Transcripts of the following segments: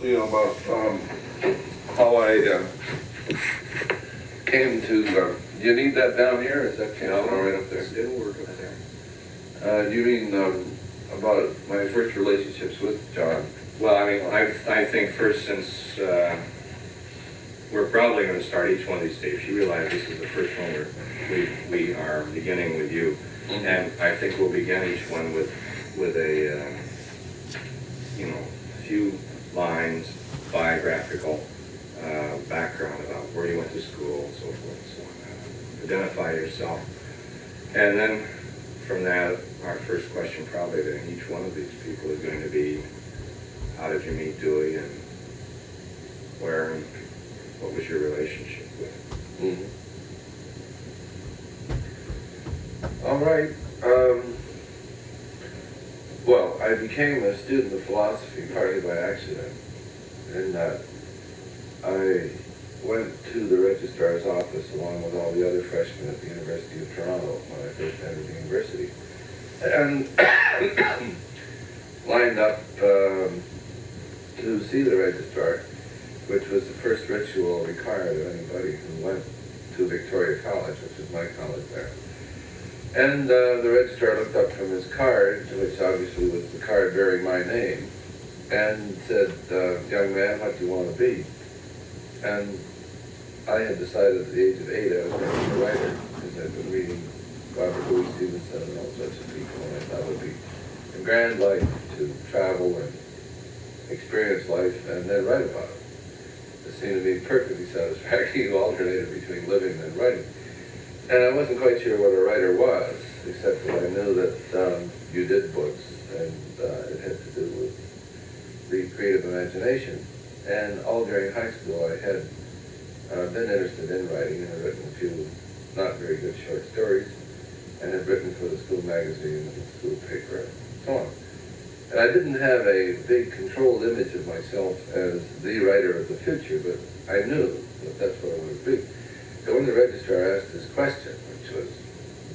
about how I came to, do you need that down here? Is that camera right up there? It'll work up there. Do you mean about my first relationships with John? Well, I mean, I think first, since we're probably going to start each one of these tapes, you realize this is the first one where we are beginning with you. Mm-hmm. And I think we'll begin each one with a, few lines, biographical background about where you went to school, and so forth and so on. Identify yourself. And then from that, our first question probably to each one of these people is going to be, how did you meet Dewey, and where, and what was your relationship with him? Mm-hmm. All right. Well, I became a student of philosophy partly by accident, in that I went to the registrar's office along with all the other freshmen at the University of Toronto when I first entered the university, and lined up to see the registrar, which was the first ritual required of anybody who went to Victoria College, which is my college there. And the registrar looked up from his card, which obviously was the card bearing my name, and said, young man, what do you want to be? And I had decided at the age of 8 I was going to be a writer, because I'd been reading Robert Louis Stevenson and all sorts of people, and I thought it would be a grand life to travel and experience life and then write about it. It seemed to me perfectly satisfactory to alternate between living and writing. And I wasn't quite sure what a writer was, except that I knew that you did books, and it had to do with the creative imagination. And all during high school I had been interested in writing, and had written a few not very good short stories, and had written for the school magazine and the school paper, and so on. And I didn't have a big controlled image of myself as the writer of the future, but I knew that that's what I wanted to be. So when the registrar asked this question, which was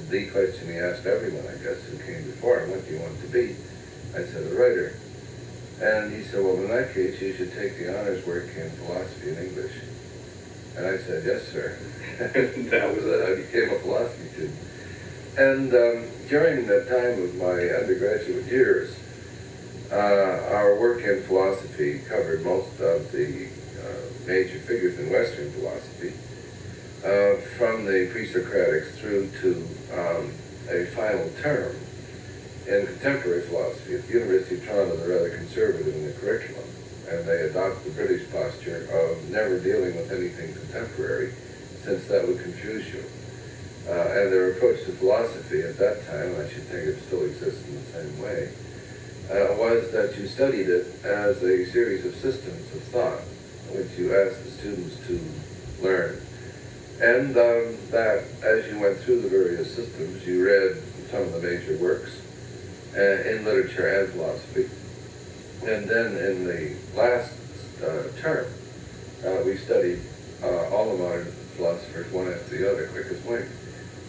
the question he asked everyone, I guess, who came before him, what do you want to be? I said, a writer. And he said, well, in that case, you should take the honors work in philosophy and English. And I said, yes, sir. And that was it. I became a philosophy student. And during the time of my undergraduate years, our work in philosophy covered most of the major figures in Western philosophy, from the pre-Socratics through to a final term in contemporary philosophy. At the University of Toronto, they're rather conservative in the curriculum, and they adopt the British posture of never dealing with anything contemporary, since that would confuse you. And their approach to philosophy at that time, and I should think it still exists in the same way, was that you studied it as a series of systems of thought, which you asked the students to learn. And that as you went through the various systems, you read some of the major works in literature and philosophy. And then in the last term, we studied all the modern philosophers, one after the other, quick as wink.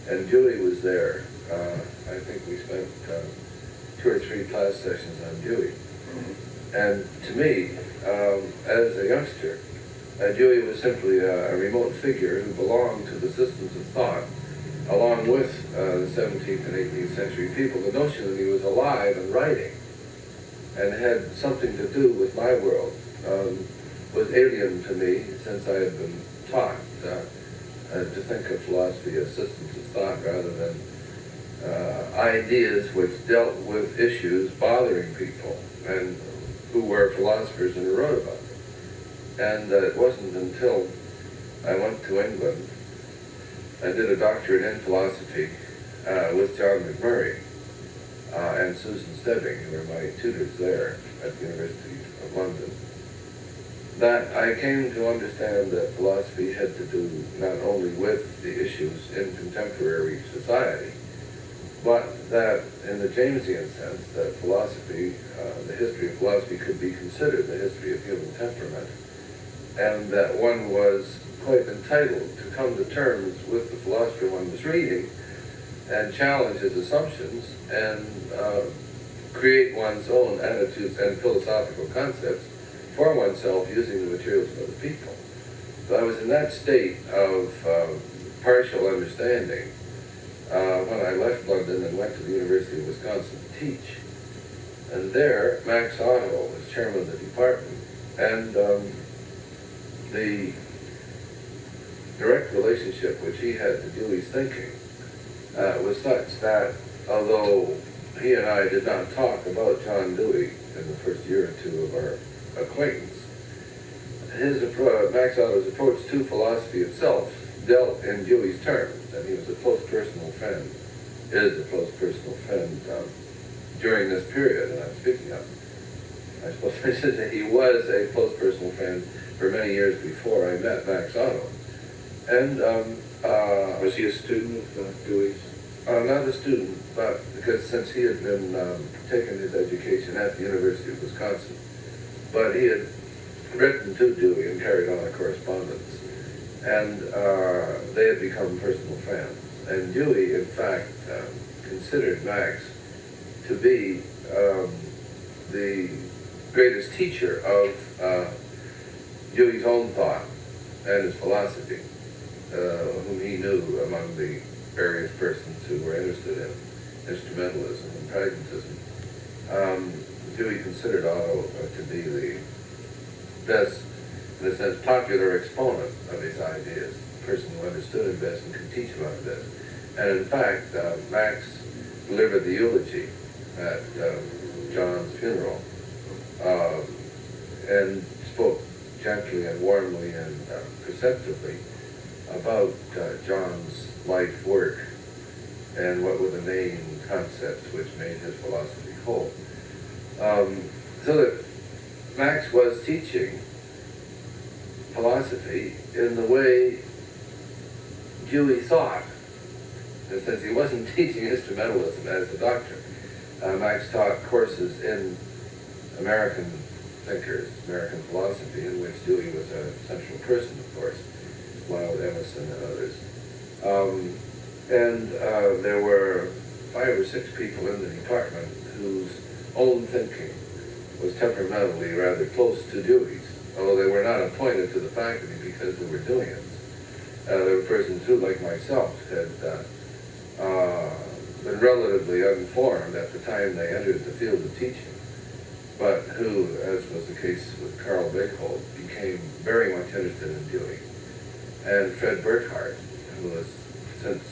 And Dewey was there. I think we spent 2 or 3 class sessions on Dewey. Mm-hmm. And to me, as a youngster, Dewey was simply a remote figure who belonged to the systems of thought, along with the 17th and 18th century people. The notion that he was alive and writing and had something to do with my world was alien to me, since I had been taught to think of philosophy as systems of thought rather than ideas which dealt with issues bothering people and who were philosophers and who wrote about them. And it wasn't until I went to England and did a doctorate in philosophy with John McMurray and Susan Stebbing, who were my tutors there at the University of London, that I came to understand that philosophy had to do not only with the issues in contemporary society, but that in the Jamesian sense, that philosophy, the history of philosophy could be considered the history of human temperament, and that one was quite entitled to come to terms with the philosopher one was reading and challenge his assumptions and create one's own attitudes and philosophical concepts for oneself using the materials of other people. So I was in that state of partial understanding when I left London and went to the University of Wisconsin to teach. And there, Max Otto was chairman of the department, and the direct relationship which he had to Dewey's thinking was such that although he and I did not talk about John Dewey in the first year or two of our acquaintance, Max Otto's approach to philosophy itself dealt in Dewey's terms, and he was a close personal friend, is a close personal friend during this period that I'm speaking of. I suppose I should say he was a close personal friend for many years before I met Max Otto. And Was he a student of Dewey's? not a student, but because since he had been taking his education at the University of Wisconsin, but he had written to Dewey and carried on a correspondence, and they had become personal friends. And Dewey, in fact, considered Max to be the greatest teacher of Dewey's own thought and his philosophy, whom he knew among the various persons who were interested in instrumentalism and pragmatism. Dewey considered Otto to be the best, in a sense, popular exponent of his ideas, the person who understood him best and could teach him about best. And in fact, Max delivered the eulogy at John's funeral and spoke gently and warmly and perceptively about John's life work and what were the main concepts which made his philosophy whole. So that Max was teaching philosophy in the way Dewey thought. And since he wasn't teaching instrumentalism as a doctor, Max taught courses in American thinkers, American philosophy, in which Dewey was a central person, of course, along with Emerson and others. There were 5 or 6 people in the department whose own thinking was temperamentally rather close to Dewey's, although they were not appointed to the faculty because they were doing it. There were persons who, like myself, had been relatively uninformed at the time they entered the field of teaching, but who, as was the case with Carl Beckhold, became very much interested in Dewey. And Fred Burkhardt, who has since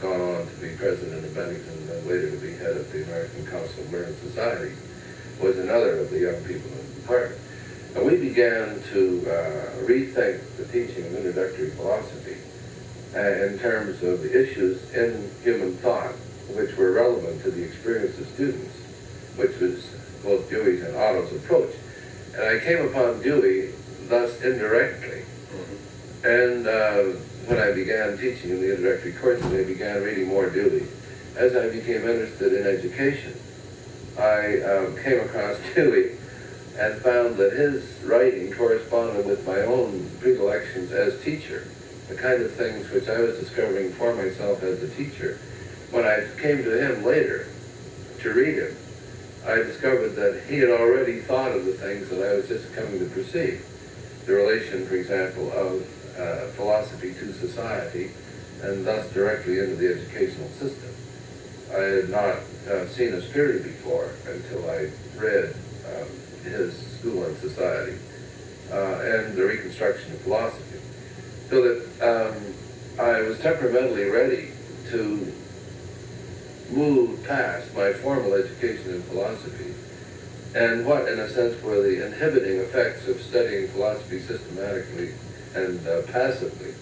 gone on to be president of Bennington and later to be head of the American Council of Learned Society, was another of the young people in the department. And we began to rethink the teaching of introductory philosophy in terms of the issues in human thought which were relevant to the experience of students, which was both Dewey's and Otto's approach. And I came upon Dewey thus indirectly. And when I began teaching in the introductory courses, I began reading more Dewey. As I became interested in education, I came across Dewey and found that his writing corresponded with my own predilections as teacher, the kind of things which I was discovering for myself as a teacher. When I came to him later to read him, I discovered that he had already thought of the things that I was just coming to perceive. The relation, for example, of philosophy to society, and thus directly into the educational system. I had not seen a theory before until I read his School and Society and the Reconstruction of Philosophy. So that I was temperamentally ready to move past my formal education in philosophy and what, in a sense, were the inhibiting effects of studying philosophy systematically and passively.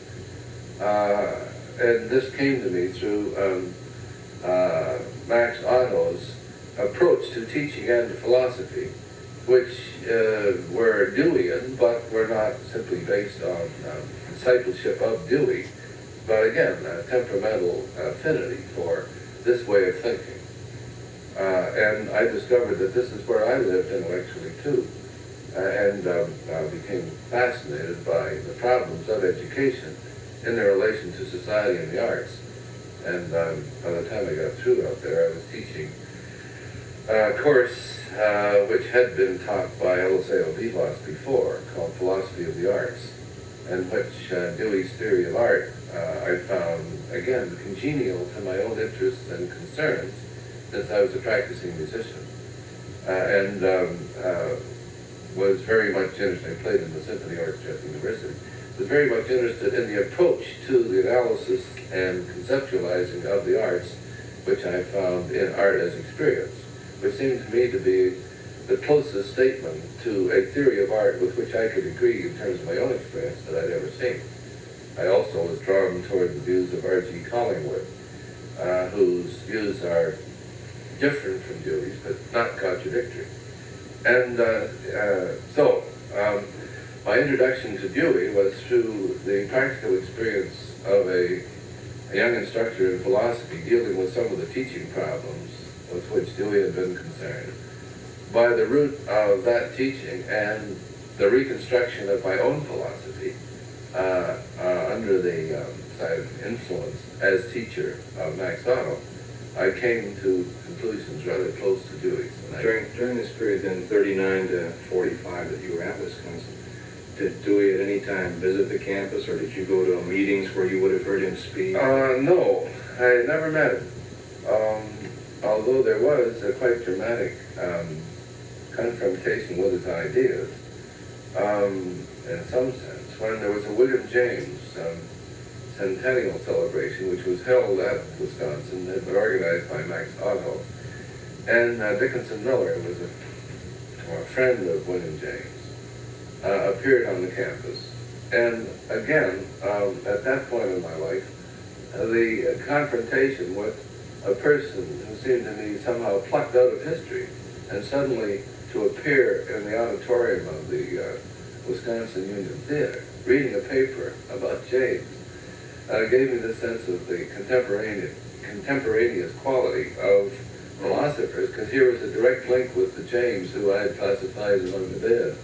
And this came to me through Max Otto's approach to teaching and to philosophy, which were Deweyan, but were not simply based on discipleship of Dewey, but again, a temperamental affinity for this way of thinking. And I discovered that this is where I lived intellectually too, and became fascinated by the problems of education in their relation to society and the arts. And by the time I got through out there, I was teaching a course which had been taught by Eliseo Vivas before, called Philosophy of the Arts, and which Dewey's theory of art I found, again, congenial to my own interests and concerns since I was a practicing musician. And was very much interested, I played in the symphony orchestra at the university, was very much interested in the approach to the analysis and conceptualizing of the arts, which I found in Art as Experience, which seemed to me to be the closest statement to a theory of art with which I could agree in terms of my own experience that I'd ever seen. I also was drawn toward the views of R.G. Collingwood, whose views are different from Dewey's, but not contradictory. And so, my introduction to Dewey was through the practical experience of a young instructor in philosophy dealing with some of the teaching problems with which Dewey had been concerned. By the root of that teaching and the reconstruction of my own philosophy under the influence as teacher of Max Otto, I came to conclusions rather close to Dewey's. During this period, then, 39 to 45 that you were at Wisconsin, did Dewey at any time visit the campus, or did you go to meetings where you would have heard him speak? No, I never met him. Although there was a quite dramatic confrontation with his ideas, in some sense, when there was a William James centennial celebration, which was held at Wisconsin, had been organized by Max Otto, and Dickinson Miller, who was a friend of William James, appeared on the campus. And again, at that point in my life, the confrontation with a person who seemed to me somehow plucked out of history, and suddenly to appear in the auditorium of the Wisconsin Union Theater, reading a paper about James, gave me the sense of the contemporaneous quality of philosophers, because here was a direct link with the James who I had classified as among the dead,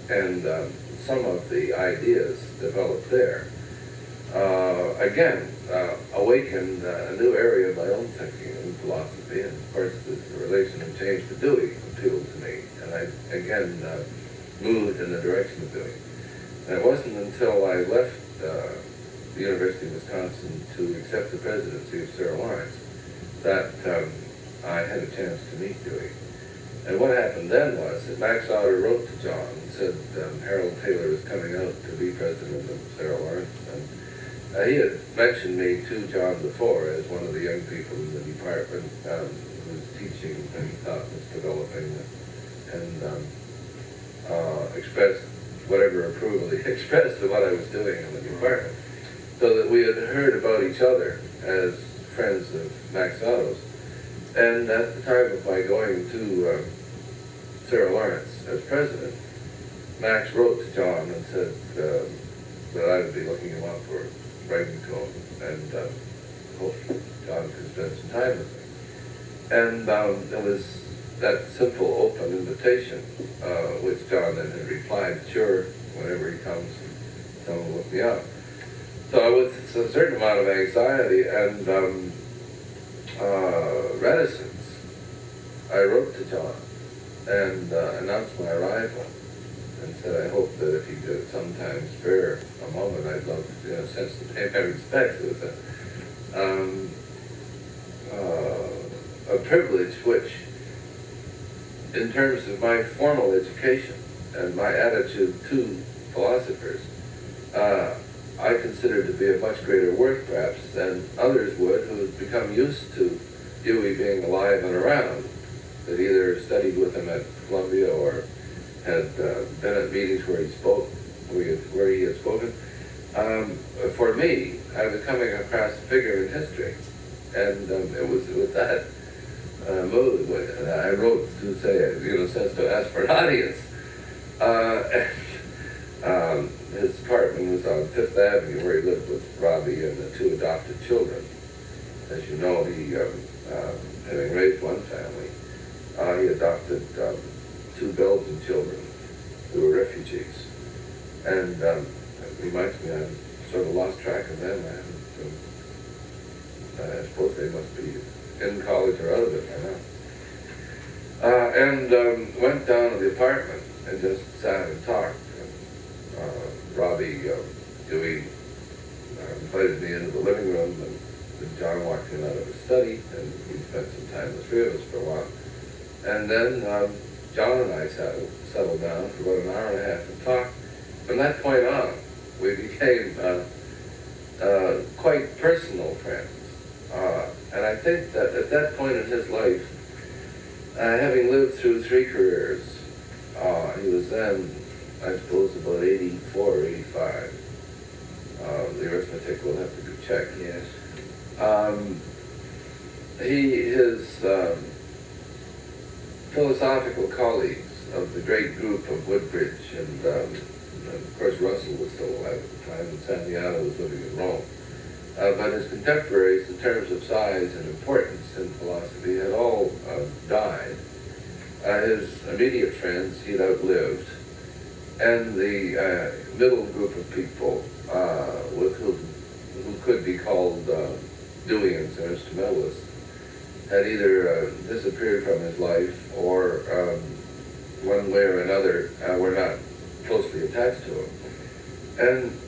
and some of the ideas developed there. Again, awakened a new area of my own thinking in philosophy, and of course the relation of James to Dewey appealed to me, and I again moved in the direction of Dewey. And it wasn't until I left the University of Wisconsin to accept the presidency of Sarah Lawrence that I had a chance to meet Dewey. And what happened then was that Max Otter wrote to John and said Harold Taylor is coming out to be president of Sarah Lawrence. And he had mentioned me to John before as one of the young people in the department who was teaching and he thought was developing, and expressed whatever approval he expressed of what I was doing in the department. So that we had heard about each other as friends of Max Otto's. And at the time of my going to Sarah Lawrence as president, Max wrote to John and said that I would be looking him up for writing to him, and hopefully John could spend some time with me. And it was that simple, open invitation, which John then had replied, sure, whenever he comes, come and look me up. So with a certain amount of anxiety and reticence, I wrote to John and announced my arrival and said I hope that if he could sometime spare a moment, I'd love to, in a sense, to pay my respects. It was a privilege which, in terms of my formal education and my attitude to philosophers, I consider to be of much greater worth, perhaps, than others would who had become used to Dewey being alive and around, that either studied with him at Columbia or had been at meetings where he spoke, where he had spoken. For me, I was coming across a figure in history, and it was with that mood when I wrote to say, says to ask for an audience. His apartment was on Fifth Avenue, where he lived with Robbie and the two adopted children. As you know, he, having raised one family, he adopted two Belgian children who were refugees. And it reminds me, I've sort of lost track of them. I suppose they must be in college or out of it by now. And went down to the apartment and just sat and talked. Robbie Dewey invited me into the living room, and John walked in out of his study, and we spent some time, the three of us, for a while. And then John and I settled down for about an hour and a half and talked. From that point on, we became quite personal friends. And I think that at that point in his life, having lived through three careers, he was then, I suppose, about 84 or 85. The arithmetic will have to be checked. Yes. His philosophical colleagues of the great group of Woodbridge, and of course Russell was still alive at the time, and Santiago was living in Rome. But his contemporaries, in terms of size and importance in philosophy, had all died. His immediate friends he'd outlived, and the middle group of people who could be called Deweyians or instrumentalists had either disappeared from his life or one way or another were not closely attached to him. And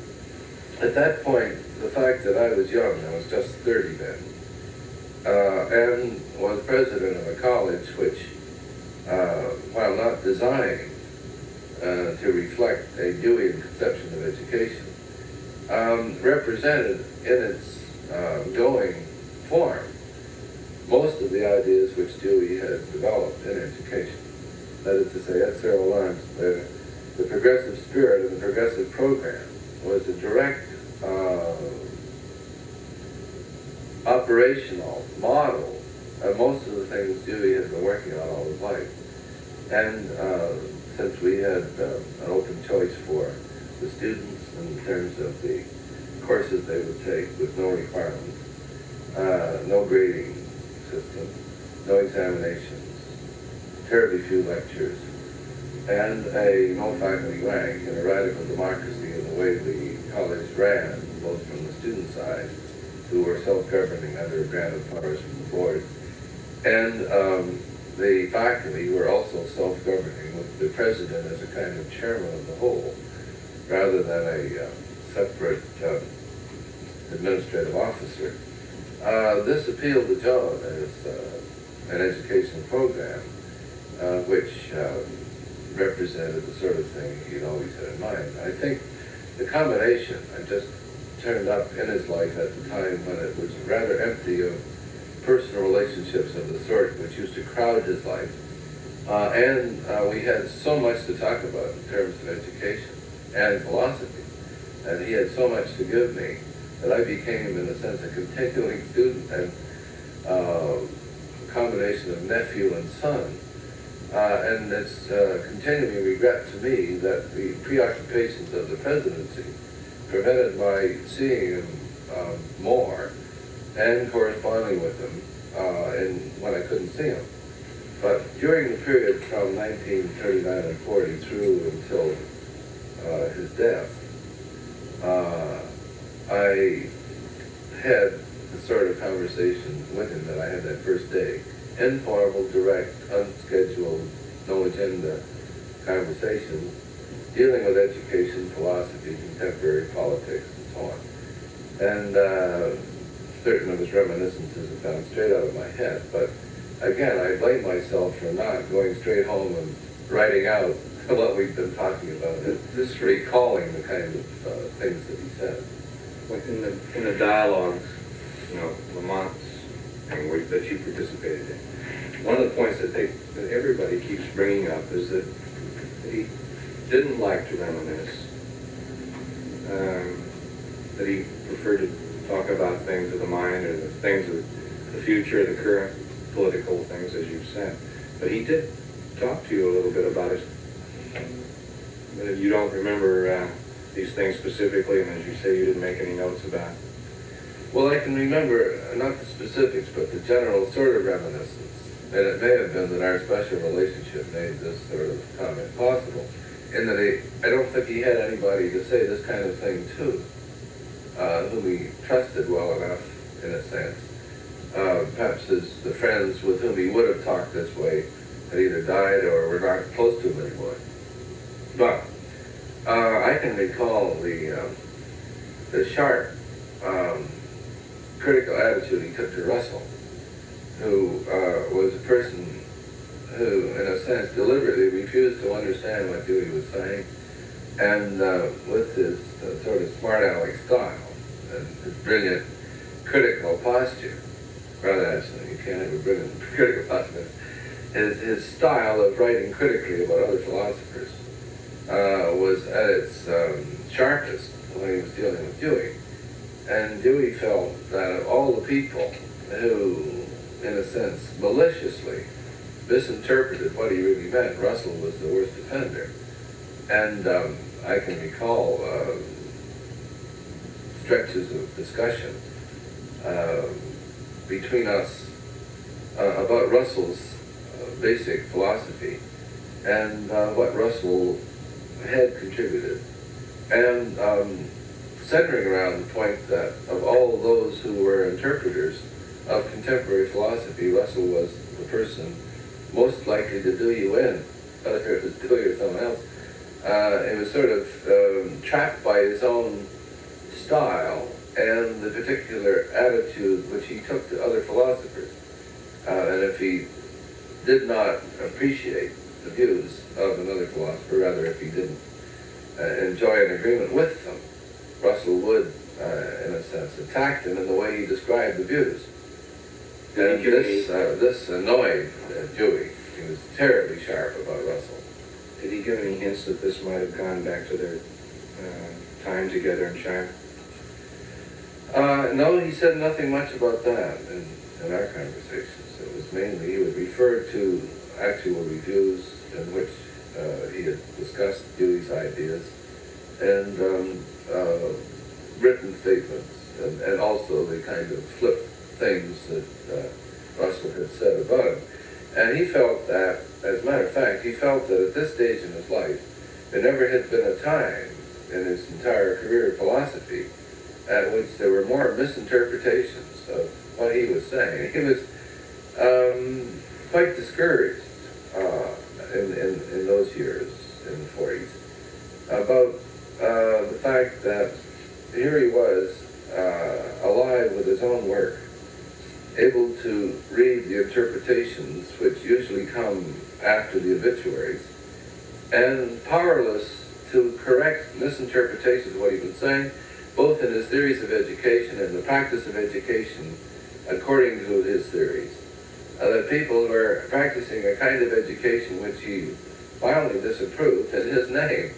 at that point, the fact that I was young, I was just 30 then, and was president of a college which, while not designed to reflect a Deweyan conception of education, represented in its going form most of the ideas which Dewey had developed in education. That is to say, at Cyril Lawrence, the progressive spirit of the progressive program was a direct operational model of most of the things Dewey had been working on all his life. And since we had an open choice for the students in terms of the courses they would take with no requirements, no grading system, no examinations, terribly few lectures, and a no faculty rank and a radical democracy in the way the college ran, both from the student side, who were self-governing under granted powers from the board, and the faculty were also self-governing, with the president as a kind of chairman of the whole, rather than a separate administrative officer. This appealed to John as an educational program which represented the sort of thing he'd always had in mind. I think the combination had just turned up in his life at the time when it was rather empty of personal relationships of the sort which used to crowd his life. And we had so much to talk about in terms of education and philosophy, and he had so much to give me that I became, in a sense, a continuing student and a combination of nephew and son. And it's a continuing regret to me that the preoccupations of the presidency prevented my seeing him more and corresponding with him when I couldn't see him. But during the period from 1939 and 40 through until his death, I had the sort of conversation with him that I had that first day. Informal, direct, unscheduled, no agenda conversations dealing with education, philosophy, contemporary politics, and so on. And certain of his reminiscences have gone straight out of my head. But again, I blame myself for not going straight home and writing out what we've been talking about, just recalling the kind of things that he said. In the dialogues, Lamont's and that you participated in, one of the points that everybody keeps bringing up is that he didn't like to reminisce, that he preferred to talk about things of the mind or the things of the future, the current political things, as you've said. But he did talk to you a little bit about it. You don't remember these things specifically, and as you say, you didn't make any notes about it. Well, I can remember, not the specifics, but the general sort of reminiscence. And it may have been that our special relationship made this sort of comment possible, in that I don't think he had anybody to say this kind of thing to, whom he trusted well enough, in a sense. Perhaps the friends with whom he would have talked this way had either died or were not close to him anymore. But I can recall the sharp, critical attitude he took to Russell, who was a person who, in a sense, deliberately refused to understand what Dewey was saying, and with his sort of smart aleck style and his brilliant critical posture, rather actually, you can't have a brilliant critical posture, his style of writing critically about other philosophers was at its sharpest when he was dealing with Dewey. And Dewey felt that of all the people who, in a sense, maliciously misinterpreted what he really meant, Russell was the worst offender. And I can recall stretches of discussion between us about Russell's basic philosophy and what Russell had contributed. And centering around the point that of all those who were interpreters of contemporary philosophy, Russell was the person most likely to do you in, whether it was Dewey or someone else. He was sort of trapped by his own style and the particular attitude which he took to other philosophers. And if he did not appreciate the views of another philosopher, rather if he didn't enjoy an agreement with them, Russell would, in a sense, attack them in the way he described the views. And this annoyed Dewey. He was terribly sharp about Russell. Did he give any hints that this might have gone back to their time together in China? No, he said nothing much about that in our conversations. It was mainly, he would refer to actual reviews in which he had discussed Dewey's ideas and written statements and also the kind of flip things that Russell had said about him. And he felt that, as a matter of fact, he felt that at this stage in his life, there never had been a time in his entire career of philosophy at which there were more misinterpretations of what he was saying. He was quite discouraged in those years, in the 40s, about the fact that here he was, alive with his own work, able to read the interpretations which usually come after the obituaries, and powerless to correct misinterpretations of what he'd been saying, both in his theories of education and the practice of education according to his theories. That people were practicing a kind of education which he violently disapproved in his name.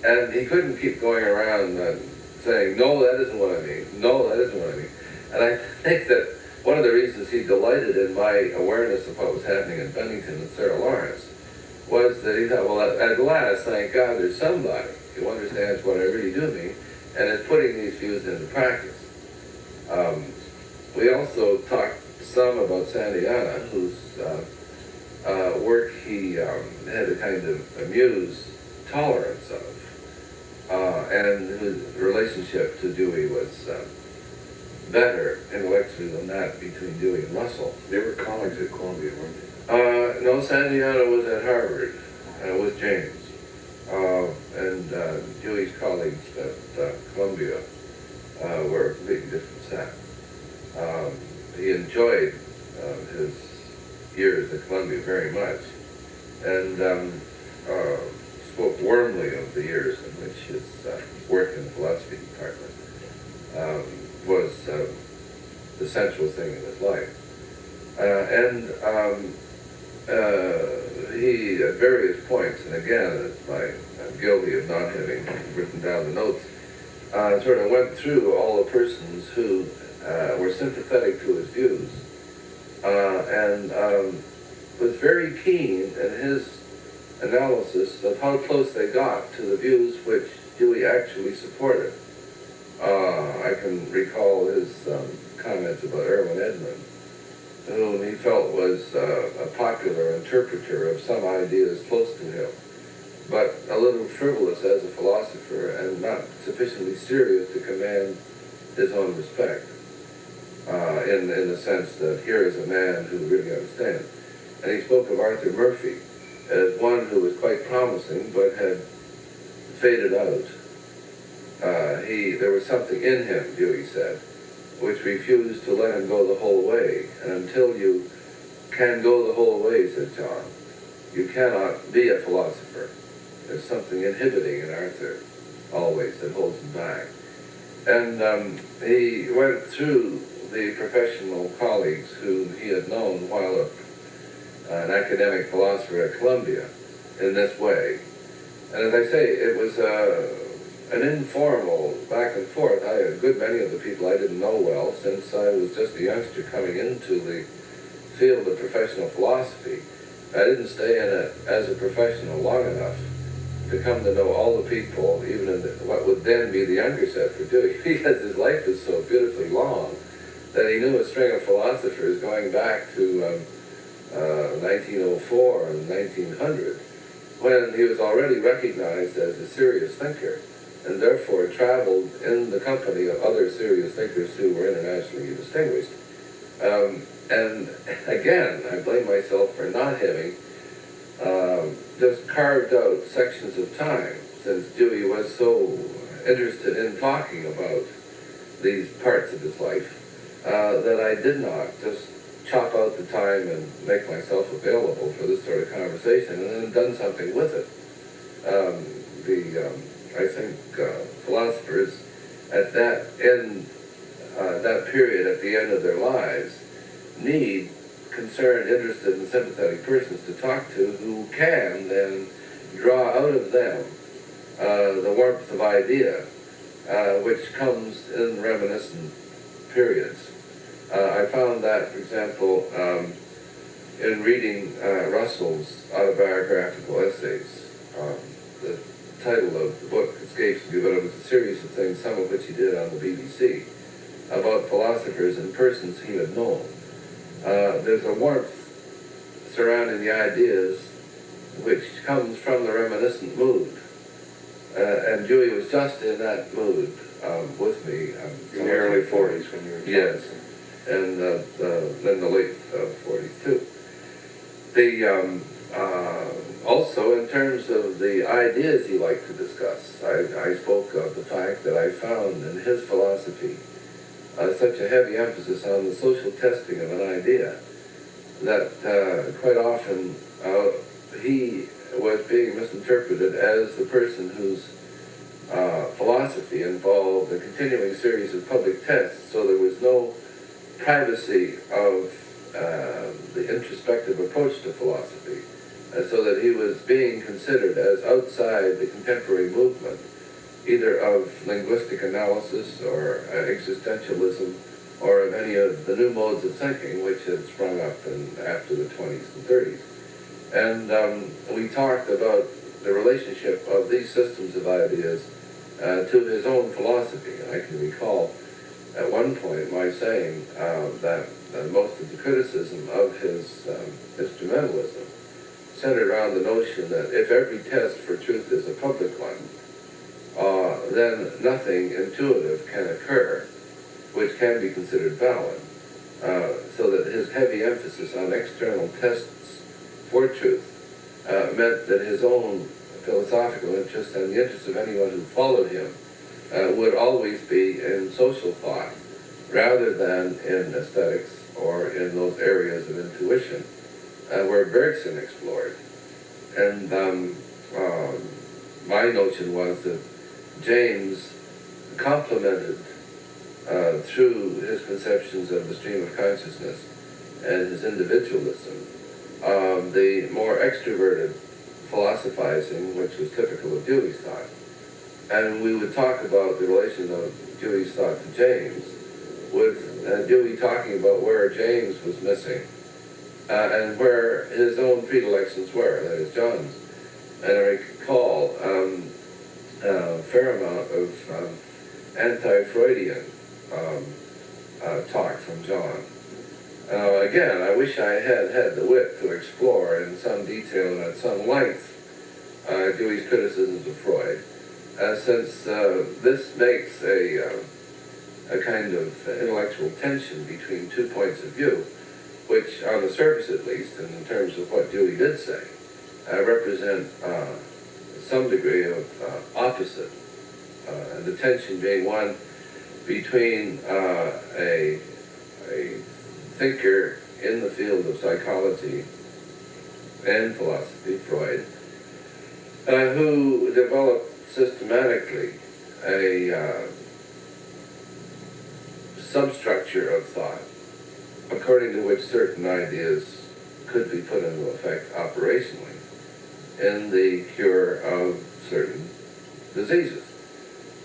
And he couldn't keep going around saying, no, that isn't what I mean. No, that isn't what I mean. And I think that one of the reasons he delighted in my awareness of what was happening in Bennington and Sarah Lawrence was that he thought, well, at last, thank God, there's somebody who understands what I really do mean and is putting these views into practice. We also talked some about Santayana, whose work he had a kind of amused tolerance of, and whose relationship to Dewey was better intellectually than that between Dewey and Russell. They were colleagues at Columbia, weren't they? No, Santayana was at Harvard with James, and Dewey's colleagues at Columbia were a completely different set. He enjoyed his years at Columbia very much, and spoke warmly of the years in which his work in the philosophy department was the central thing in his life. He, at various points, and again, I'm guilty of not having written down the notes, sort of went through all the persons who were sympathetic to his views, and was very keen in his analysis of how close they got to the views which Dewey actually supported. I can recall his comments about Erwin Edmund, whom he felt was a popular interpreter of some ideas close to him, but a little frivolous as a philosopher and not sufficiently serious to command his own respect, in the sense that here is a man who really understands. And he spoke of Arthur Murphy as one who was quite promising but had faded out. There was something in him, Dewey said, which refused to let him go the whole way. And until you can go the whole way, said John, you cannot be a philosopher. There's something inhibiting in Arthur always that holds him back. And he went through the professional colleagues whom he had known while an academic philosopher at Columbia in this way. And as I say, it was an informal back and forth. A good many of the people I didn't know well, since I was just a youngster coming into the field of professional philosophy. I didn't stay in it as a professional long enough to come to know all the people, even in what would then be the younger set for Dewey, because his life is so beautifully long that he knew a string of philosophers going back to 1904 and 1900, when he was already recognized as a serious thinker, and therefore traveled in the company of other serious thinkers who were internationally distinguished. And again, I blame myself for not having just carved out sections of time, since Dewey was so interested in talking about these parts of his life, that I did not just chop out the time and make myself available for this sort of conversation, and then done something with it. I think philosophers at that period, at the end of their lives, need concerned, interested, and sympathetic persons to talk to who can then draw out of them the warmth of idea, which comes in reminiscent periods. I found that, for example, in reading Russell's autobiographical essays. The title of the book escapes me, but it was a series of things, some of which he did on the BBC, about philosophers and persons he had known. There's a warmth surrounding the ideas which comes from the reminiscent mood. And Dewey was just in that mood with me. In the early 40s when you were talking. Yes, and then the late 40s too. Also, in terms of the ideas he liked to discuss, I spoke of the fact that I found in his philosophy such a heavy emphasis on the social testing of an idea that quite often he was being misinterpreted as the person whose philosophy involved a continuing series of public tests, so there was no privacy of the introspective approach to philosophy, so that he was being considered as outside the contemporary movement, either of linguistic analysis or existentialism, or of any of the new modes of thinking which had sprung up after the 20s and 30s. And we talked about the relationship of these systems of ideas to his own philosophy. And I can recall at one point my saying that most of the criticism of his instrumentalism centered around the notion that if every test for truth is a public one, then nothing intuitive can occur which can be considered valid. So that his heavy emphasis on external tests for truth meant that his own philosophical interest and the interest of anyone who followed him would always be in social thought rather than in aesthetics or in those areas of intuition where Bergson explored. And my notion was that James complemented through his conceptions of the stream of consciousness and his individualism the more extroverted philosophizing which was typical of Dewey's thought. And we would talk about the relation of Dewey's thought to James, with Dewey talking about where James was missing and where his own predilections were, that is John's. And I recall a fair amount of anti-Freudian talk from John. Again, I wish I had the wit to explore in some detail and at some length Dewey's criticisms of Freud, since this makes a kind of intellectual tension between two points of view, which on the surface at least, and in terms of what Dewey did say, represent some degree of opposite, and the tension being one between a thinker in the field of psychology and philosophy, Freud, who developed systematically a substructure of thought according to which certain ideas could be put into effect operationally in the cure of certain diseases.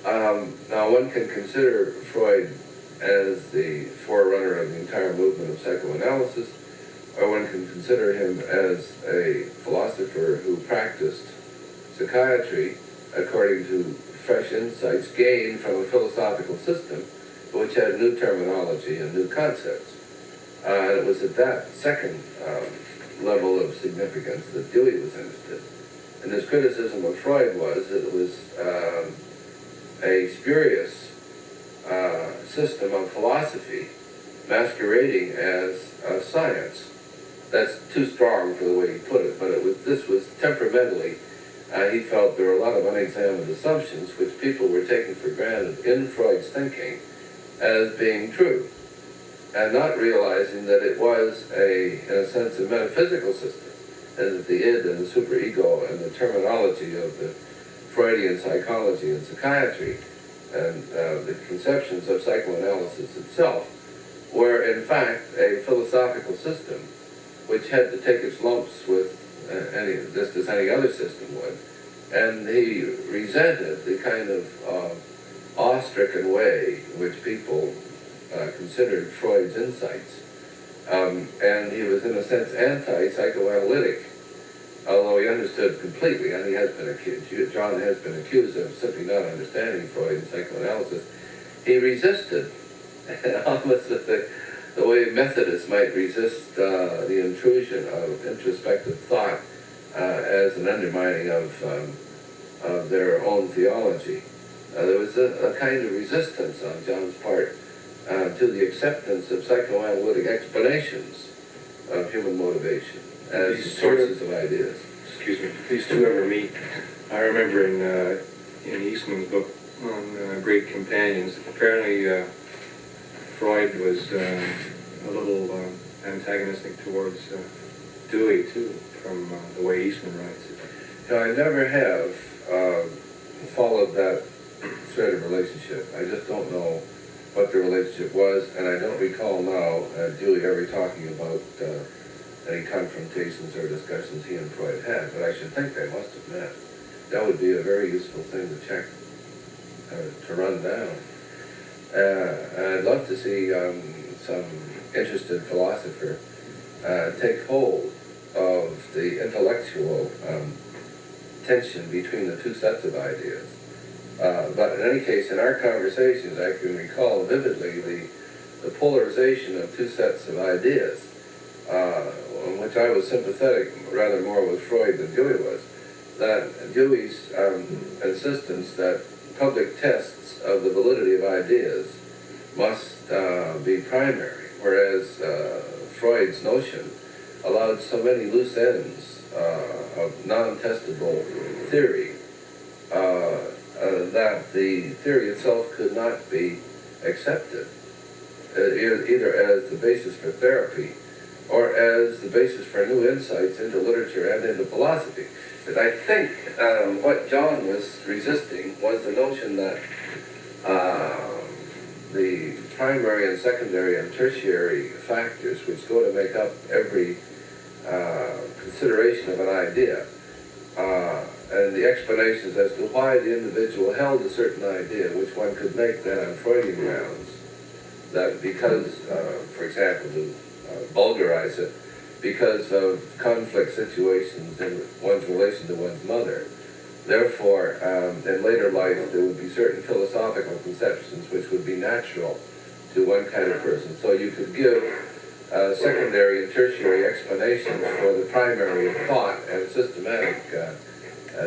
Now, one can consider Freud as the forerunner of the entire movement of psychoanalysis, or one can consider him as a philosopher who practiced psychiatry according to fresh insights gained from a philosophical system which had new terminology and new concepts. And it was at that second level of significance that Dewey was interested. And his criticism of Freud was that it was a spurious system of philosophy masquerading as science. That's too strong for the way he put it, but this was temperamentally, he felt there were a lot of unexamined assumptions which people were taking for granted in Freud's thinking as being true, and not realizing that it was in a sense, a metaphysical system, and that the id and the superego and the terminology of the Freudian psychology and psychiatry and the conceptions of psychoanalysis itself were in fact a philosophical system which had to take its lumps with just as any other system would. And he resented the kind of awe-stricken way in which people considered Freud's insights. And he was, in a sense, anti-psychoanalytic, although he understood completely, and he has been accused, John has been accused of simply not understanding Freud and psychoanalysis. He resisted, almost the way Methodists might resist the intrusion of introspective thought as an undermining of their own theology. There was a kind of resistance on John's part to the acceptance of psychoanalytic explanations of human motivation as sources of ideas. Excuse me. These two ever meet. I remember in Eastman's book on Great Companions, apparently Freud was a little antagonistic towards Dewey too, from the way Eastman writes it. Now, I never have followed that thread of relationship. I just don't know what the relationship was, and I don't recall now Dewey ever talking about any confrontations or discussions he and Freud had, but I should think they must have met. That would be a very useful thing to check, to run down. I'd love to see some interested philosopher take hold of the intellectual tension between the two sets of ideas. But in any case, in our conversations, I can recall vividly the polarization of two sets of ideas, in which I was sympathetic rather more with Freud than Dewey was. That Dewey's insistence that public tests of the validity of ideas must be primary, whereas Freud's notion allowed so many loose ends of non-testable theory that the theory itself could not be accepted, either as the basis for therapy or as the basis for new insights into literature and into philosophy. And I think what John was resisting was the notion that the primary and secondary and tertiary factors which go to make up every consideration of an idea and the explanations as to why the individual held a certain idea, which one could make then on Freudian grounds, that because, for example, to vulgarize it, because of conflict situations in one's relation to one's mother. Therefore, in later life, there would be certain philosophical conceptions which would be natural to one kind of person. So you could give secondary and tertiary explanations for the primary thought and systematic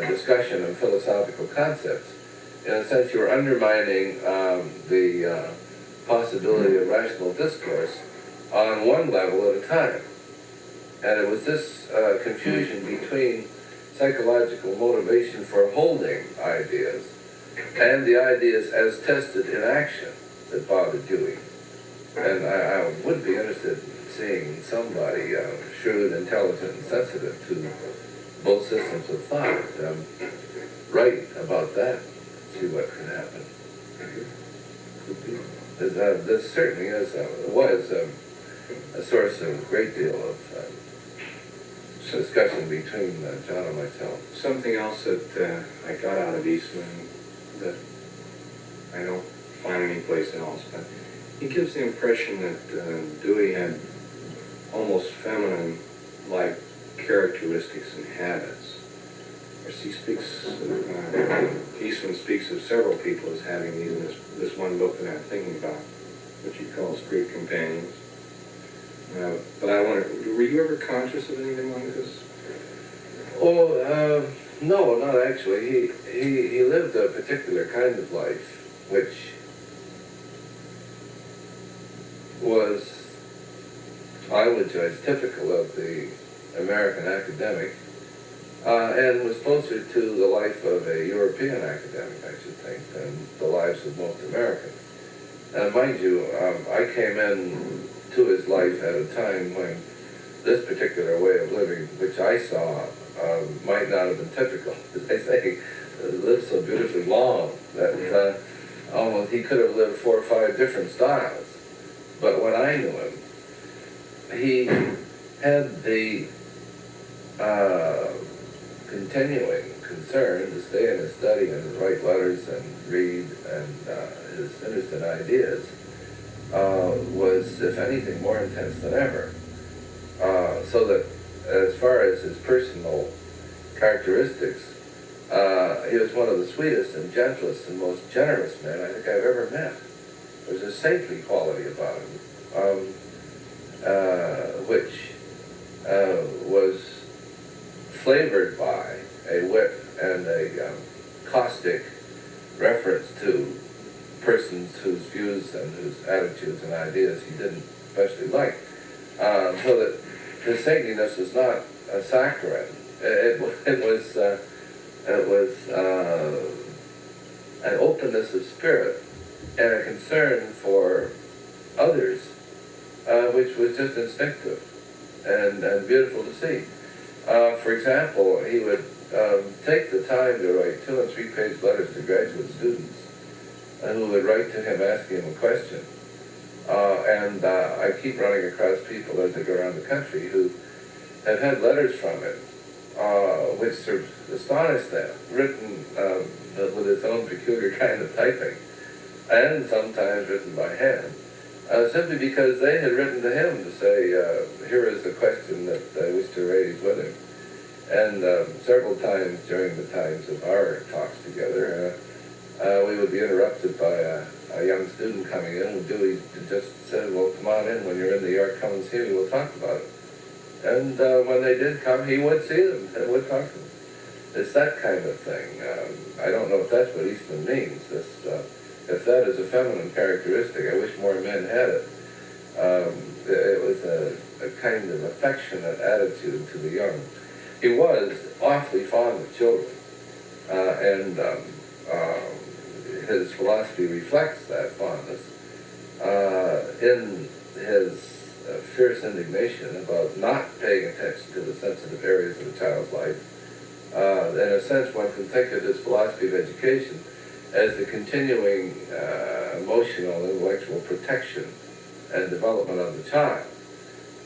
discussion of philosophical concepts. In a sense, you're undermining the possibility of rational discourse on one level at a time. And it was this confusion between psychological motivation for holding ideas and the ideas as tested in action that bothered Dewey. And I would be interested in seeing somebody shrewd, intelligent, and sensitive to both systems of thought write about that, see what can happen. This certainly was a source of a great deal of discussion between John and myself. Something else that I got out of Eastman that I don't find anyplace else, but he gives the impression that Dewey had almost feminine-like characteristics and habits. He speaks, Eastman speaks of several people as having these in this one book that I'm thinking about, which he calls Great Companions. But I wonder, were you ever conscious of anything like this? Oh, no, not actually. He lived a particular kind of life, which was, I would judge, typical of the American academic, and was closer to the life of a European academic, I should think, than the lives of most Americans. And mind you, I came in to his life at a time when this particular way of living, which I saw, might not have been typical. As they say, lived so beautifully long that almost he could have lived 4 or 5 different styles. But when I knew him, he had the continuing concern to stay in his study and write letters and read, and his interest in ideas was, if anything, more intense than ever. So that as far as his personal characteristics, he was one of the sweetest and gentlest and most generous men I think I've ever met. There's a saintly quality about him, which was flavored by a wit and a caustic reference to persons whose views and whose attitudes and ideas he didn't especially like. So that his saintliness was not a saccharine. It was an openness of spirit and a concern for others, which was just instinctive and beautiful to see. For example, he would take the time to write 2- and 3-page letters to graduate students who would write to him asking him a question. And I keep running across people as I go around the country who have had letters from him, which sort of astonished them, written with its own peculiar kind of typing, and sometimes written by hand, simply because they had written to him to say, here is the question that I wish to raise with him. And several times during the times of our talks together, we would be interrupted by a young student coming in, and Dewey just said, well, come on in, when you're in New York, come and see me, we'll talk about it. And when they did come, he would see them and would talk to them. It's that kind of thing. I don't know if that's what Eastman means. If that is a feminine characteristic, I wish more men had it. It was a kind of affectionate attitude to the young. He was awfully fond of children, and his philosophy reflects that fondness in his fierce indignation about not paying attention to the sensitive areas of a child's life. In a sense, one can think of his philosophy of education as the continuing emotional and intellectual protection and development of the child.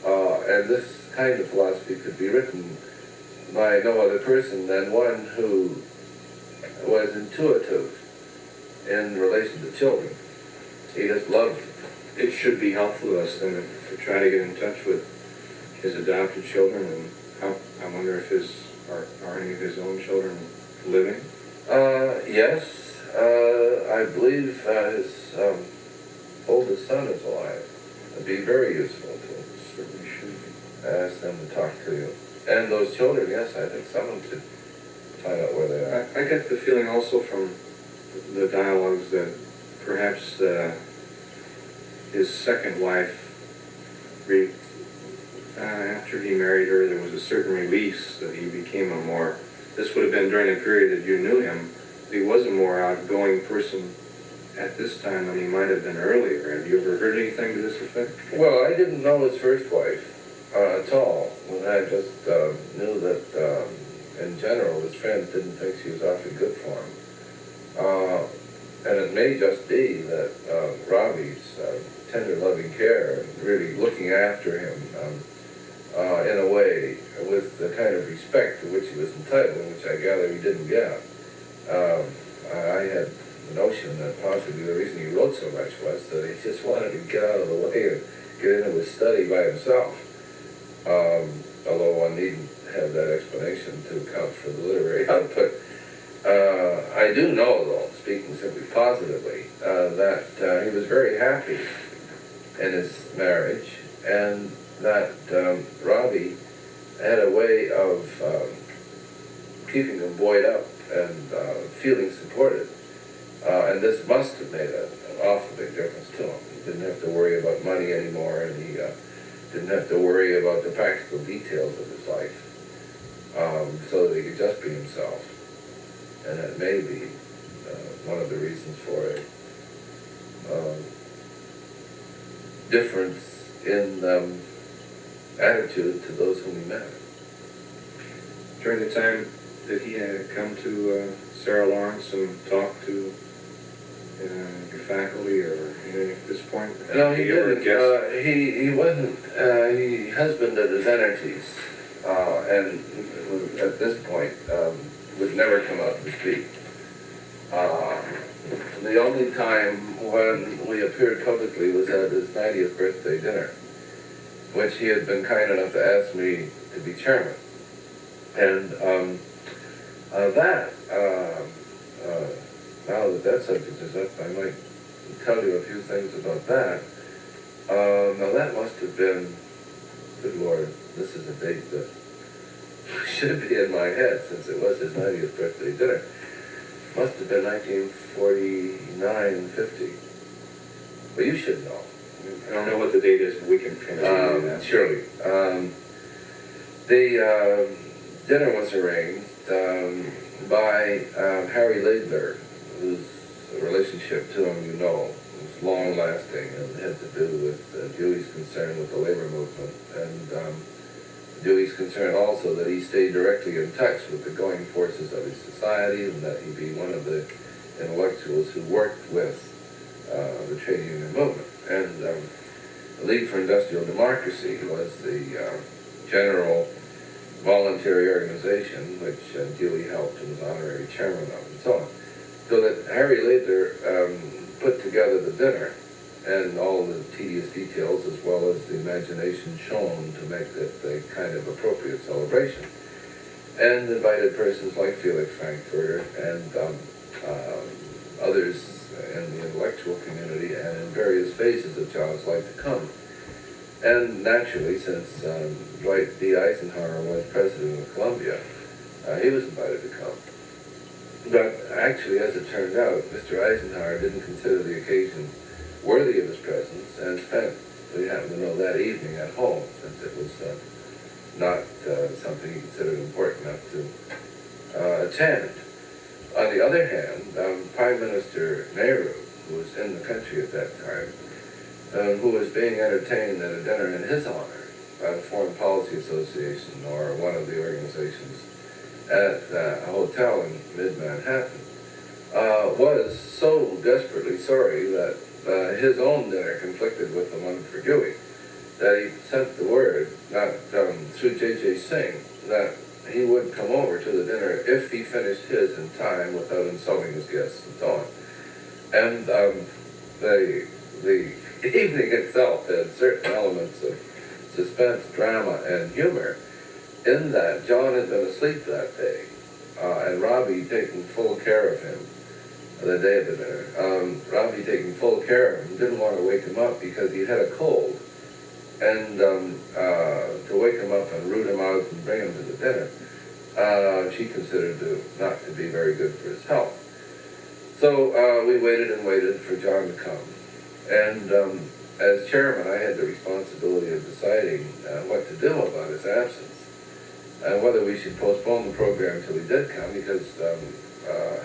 And this kind of philosophy could be written by no other person than one who was intuitive in relation to children. He just loved them. It should be helpful to us then to try to get in touch with his adopted children, and I wonder if are any of his own children living? Yes. I believe his oldest son is alive. It'd be very useful to Certainly should be. ask them to talk to you. And those children, yes, I think someone should find out where they are. I get the feeling also from the dialogues that perhaps his second wife after he married her, there was a certain release that he became a more, this would have been during the period that you knew him, he was a more outgoing person at this time than he might have been earlier. Have you ever heard anything to this effect? Well, I didn't know his first wife at all. When I just knew that, in general, his friends didn't think she was awfully good for him. And it may just be that Robbie's tender, loving care and really looking after him in a way with the kind of respect to which he was entitled, which I gather he didn't get. I had the notion that possibly the reason he wrote so much was that he just wanted to get out of the way and get into his study by himself. Although one needn't have that explanation to account for the literary output. I do know, though, speaking simply positively, that he was very happy in his marriage, and that Robbie had a way of keeping him buoyed up and feeling supported. And this must have made an awful big difference to him. He didn't have to worry about money anymore, and he didn't have to worry about the practical details of his life, so that he could just be himself. And that may be one of the reasons for a difference in attitude to those whom he met. During the time that he had come to Sarah Lawrence and talk to your faculty or anything at this point? No, he didn't. He wasn't. He husbanded his energies, and at this point would never come out to speak. The only time when we appeared publicly was at his 90th birthday dinner, which he had been kind enough to ask me to be chairman. And now that that subject is up, I might tell you a few things about that. Now that must have been, good Lord, this is a date that should be in my head since it was his 90th birthday dinner. Must have been 1949, 50. Well, you should know. I don't know what the date is, but we can kind of that. Surely. The dinner was arranged by Harry Laidler, whose relationship to him you know was long-lasting and had to do with Dewey's concern with the labor movement, and Dewey's concern also that he stayed directly in touch with the going forces of his society, and that he be one of the intellectuals who worked with the trade union movement. And the League for Industrial Democracy was the general voluntary organization which Dewey helped and was honorary chairman of, and so on. So that Harry Laidler put together the dinner and all the tedious details as well as the imagination shown to make it a kind of appropriate celebration. And invited persons like Felix Frankfurter and others in the intellectual community and in various phases of John's life to come. And naturally, since Dwight D. Eisenhower was president of Columbia, he was invited to come. But actually, as it turned out, Mr. Eisenhower didn't consider the occasion worthy of his presence and spent, we happen to know, that evening at home, since it was not something he considered important enough to attend. On the other hand, Prime Minister Nehru, who was in the country at that time, who was being entertained at a dinner in his honor by the Foreign Policy Association or one of the organizations at a hotel in mid-Manhattan, was so desperately sorry that his own dinner conflicted with the one for Dewey, that he sent the word, not through J.J. Singh, that he would come over to the dinner if he finished his in time without insulting his guests and so on. And the evening itself had certain elements of suspense, drama, and humor, in that John had been asleep that day, and Robbie taking full care of him the day of the dinner. Robbie taking full care of him, didn't want to wake him up because he had a cold, and to wake him up and root him out and bring him to the dinner, she considered not to be very good for his health. So we waited and waited for John to come. And as chairman, I had the responsibility of deciding what to do about his absence. Whether we should postpone the program till he did come, because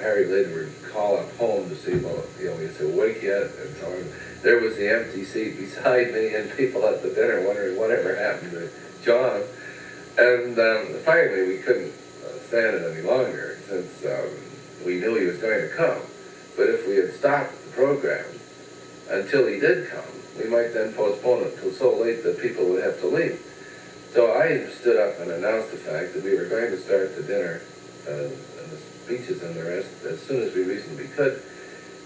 Harry later would call up home to see, well, is he awake yet? And so on. There was the empty seat beside me, and people at the dinner wondering whatever happened to John. And finally, we couldn't stand it any longer, since we knew he was going to come. But if we had stopped the program until he did come, we might then postpone it till so late that people would have to leave. So I stood up and announced the fact that we were going to start the dinner and the speeches and the rest as soon as we reasonably could.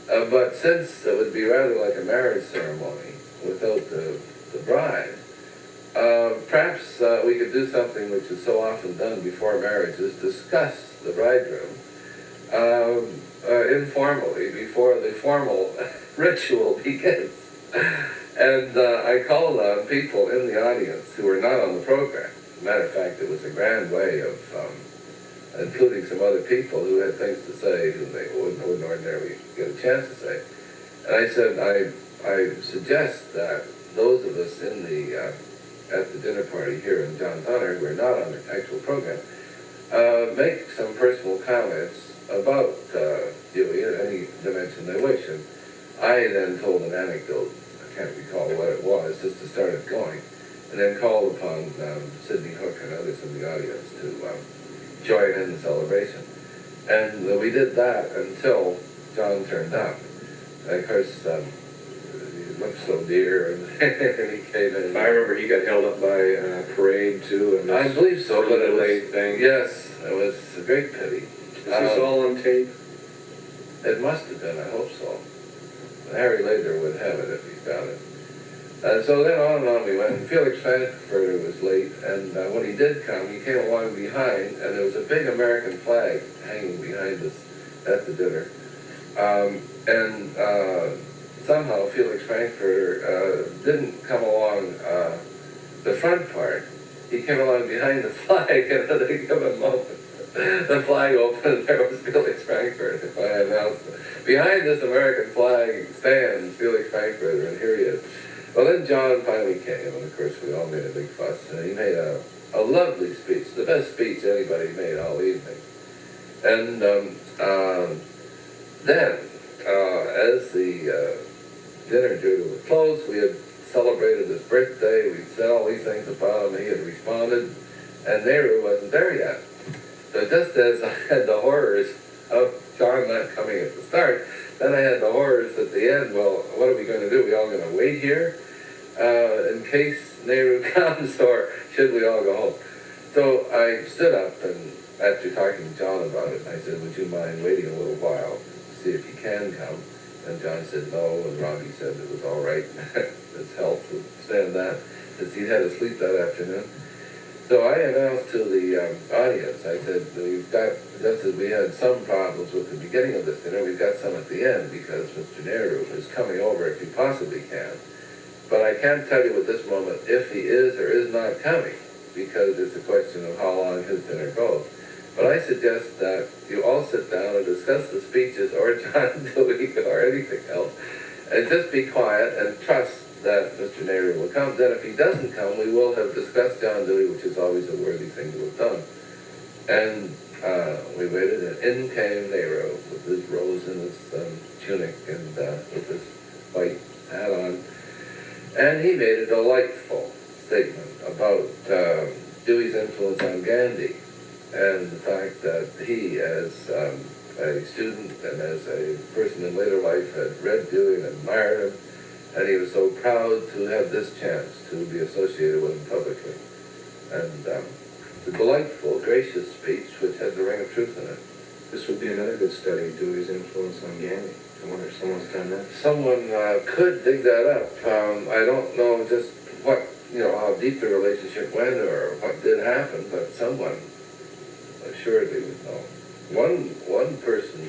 But since it would be rather like a marriage ceremony without the bride, perhaps we could do something which is so often done before marriage, is discuss the bridegroom informally before the formal ritual begins. And I called on people in the audience who were not on the program. As a matter of fact, it was a grand way of including some other people who had things to say who they wouldn't ordinarily get a chance to say. And I said, I suggest that those of us in the at the dinner party here in John Donner, who are not on the actual program, make some personal comments about Dewey in any dimension they wish. And I then told an anecdote, I can't recall what it was, just to start it going, and then called upon Sidney Hook and others in the audience to join in the celebration. And we did that until John turned up. And of course, he looked so dear, and he came in. I remember he got held up by a parade too. And I believe so, but it was, thing. yes, it was a great pity. Is this all on tape? It must have been, I hope so. Harry later would have it if he found it. So then on and on we went. Felix Frankfurter was late, and when he did come, he came along behind, and there was a big American flag hanging behind us at the dinner. Somehow Felix Frankfurter didn't come along the front part. He came along behind the flag, and at a given moment, the flag opened, and there was Felix Frankfurter. I announced it. Behind this American flag stands Felix Frankfurter, and here he is. Well, then John finally came, and of course we all made a big fuss, and he made a lovely speech, the best speech anybody made all evening. And then, as the dinner drew to a close, we had celebrated his birthday, we'd said all these things about him, he had responded, and Nehru wasn't there yet. So just as I had the horrors of John not coming at the start, then I had the horrors at the end. Well, what are we going to do? Are we all going to wait here in case Nehru comes, or should we all go home? So I stood up, and after talking to John about it, I said, would you mind waiting a little while to see if he can come? And John said no, and Robbie said it was all right. His health would stand that, since he'd had to sleep that afternoon. So I announced to the audience, I said, we've got, just as we had some problems with the beginning of this dinner, we've got some at the end, because Mr. Nehru is coming over if he possibly can. But I can't tell you at this moment if he is or is not coming, because it's a question of how long his dinner goes. But I suggest that you all sit down and discuss the speeches or John Dewey or anything else, and just be quiet and trust that Mr. Nehru will come. Then if he doesn't come, we will have discussed John Dewey, which is always a worthy thing to have done. And we waited, and in came Nehru with his rose in his tunic and with his white hat on. And he made a delightful statement about Dewey's influence on Gandhi, and the fact that he, as a student and as a person in later life, had read Dewey and admired him, and he was so proud to have this chance to be associated with him publicly. And a delightful, gracious speech which had the ring of truth in it. This would be another good study, Dewey's influence on Gandhi. I wonder if someone's done that. Someone could dig that up. I don't know just what, how deep the relationship went or what did happen, but someone assuredly would know. One person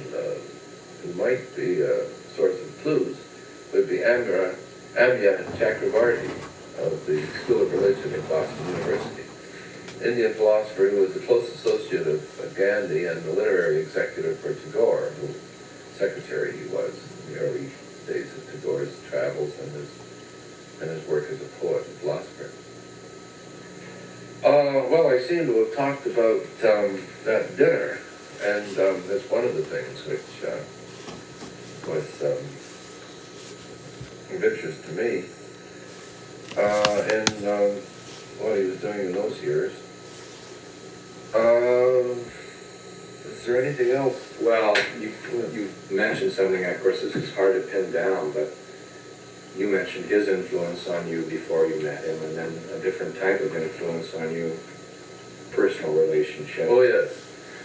who might be a source of clues would be Amya Chakravarti of the School of Religion at Boston University. Indian philosopher who was the close associate of Gandhi and the literary executive for Tagore, whose secretary he was in the early days of Tagore's travels and his and his work as a poet and philosopher. Well, I seem to have talked about that dinner, and that's one of the things which was of interest to me, and what he was doing in those years. Is there anything else? Well, you mentioned something, of course this is hard to pin down, but you mentioned his influence on you before you met him, and then a different type of influence on you, personal relationship. Oh, yes.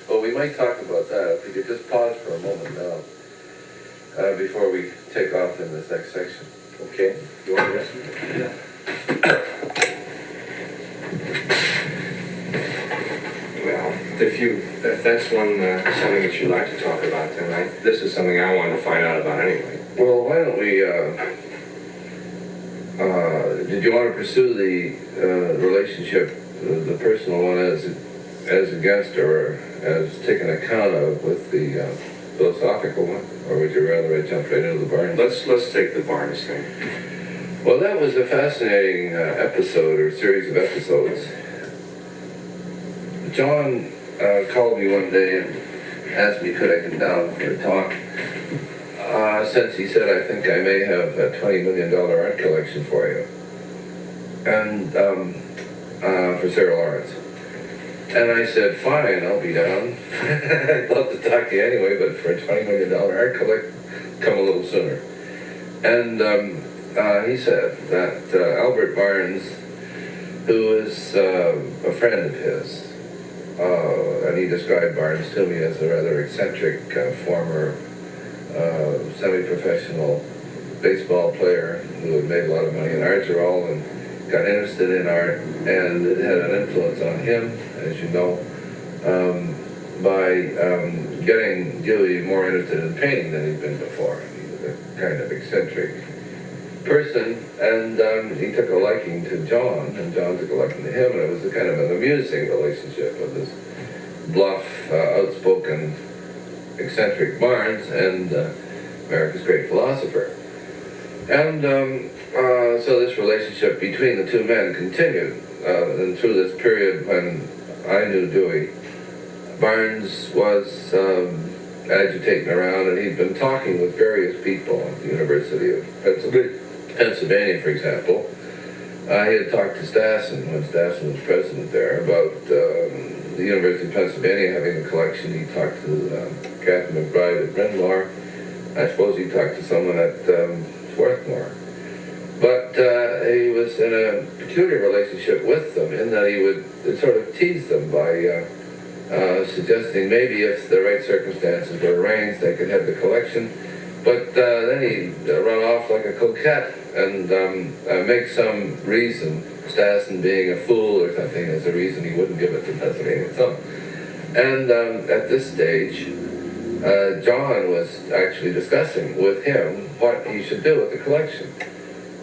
Well, we might talk about that. If we could just pause for a moment now, before we take off in this next section. Okay, you want to listen? Yeah. Well, if that's something that you'd like to talk about, then this is something I wanted to find out about anyway. Well, why don't we, did you want to pursue the relationship, the personal one as against or as taken account of with the philosophical one? Or would you rather I jump right into the Barnes? Let's take the Barnes thing. Well, that was a fascinating episode or series of episodes. John called me one day and asked me could I come down for a talk. Since he said, I think I may have a $20 million art collection for you. And for Sarah Lawrence. And I said, fine, I'll be down. I'd love to talk to you anyway, but for a $20 million art collection, come a little sooner. And he said that Albert Barnes, who is a friend of his, and he described Barnes to me as a rather eccentric former semi-professional baseball player who had made a lot of money in art and got interested in art, and it had an influence on him, as you know, by getting Dewey more interested in painting than he'd been before. He was a kind of eccentric person, and he took a liking to John, and John took a liking to him, and it was a kind of an amusing relationship of this bluff, outspoken, eccentric Barnes and America's great philosopher. And so this relationship between the two men continued, and through this period when I knew Dewey, Barnes was agitating around, and he'd been talking with various people at the University of Pennsylvania, for example. He had talked to Stassen when Stassen was president there about the University of Pennsylvania having a collection. He talked to Catherine McBride at Bryn Mawr. I suppose he talked to someone at Swarthmore. But he was in a peculiar relationship with them in that he would sort of tease them by suggesting maybe if the right circumstances were arranged, they could have the collection. But then he'd run off like a coquette and make some reason, Stassen being a fool or something, as a reason he wouldn't give it to Pennsylvania. So, and at this stage, John was actually discussing with him what he should do with the collection.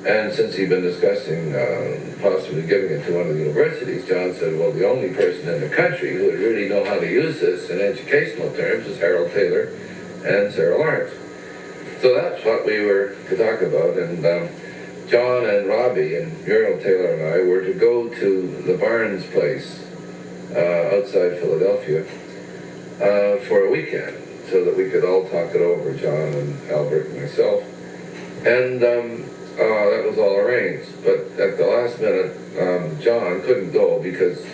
And since he'd been discussing possibly giving it to one of the universities, John said, well, the only person in the country who would really know how to use this in educational terms is Harold Taylor and Sarah Lawrence. So that's what we were to talk about. And John and Robbie and Muriel Taylor and I were to go to the Barnes place outside Philadelphia for a weekend so that we could all talk it over, John and Albert and myself. And that was all arranged. But at the last minute, John couldn't go because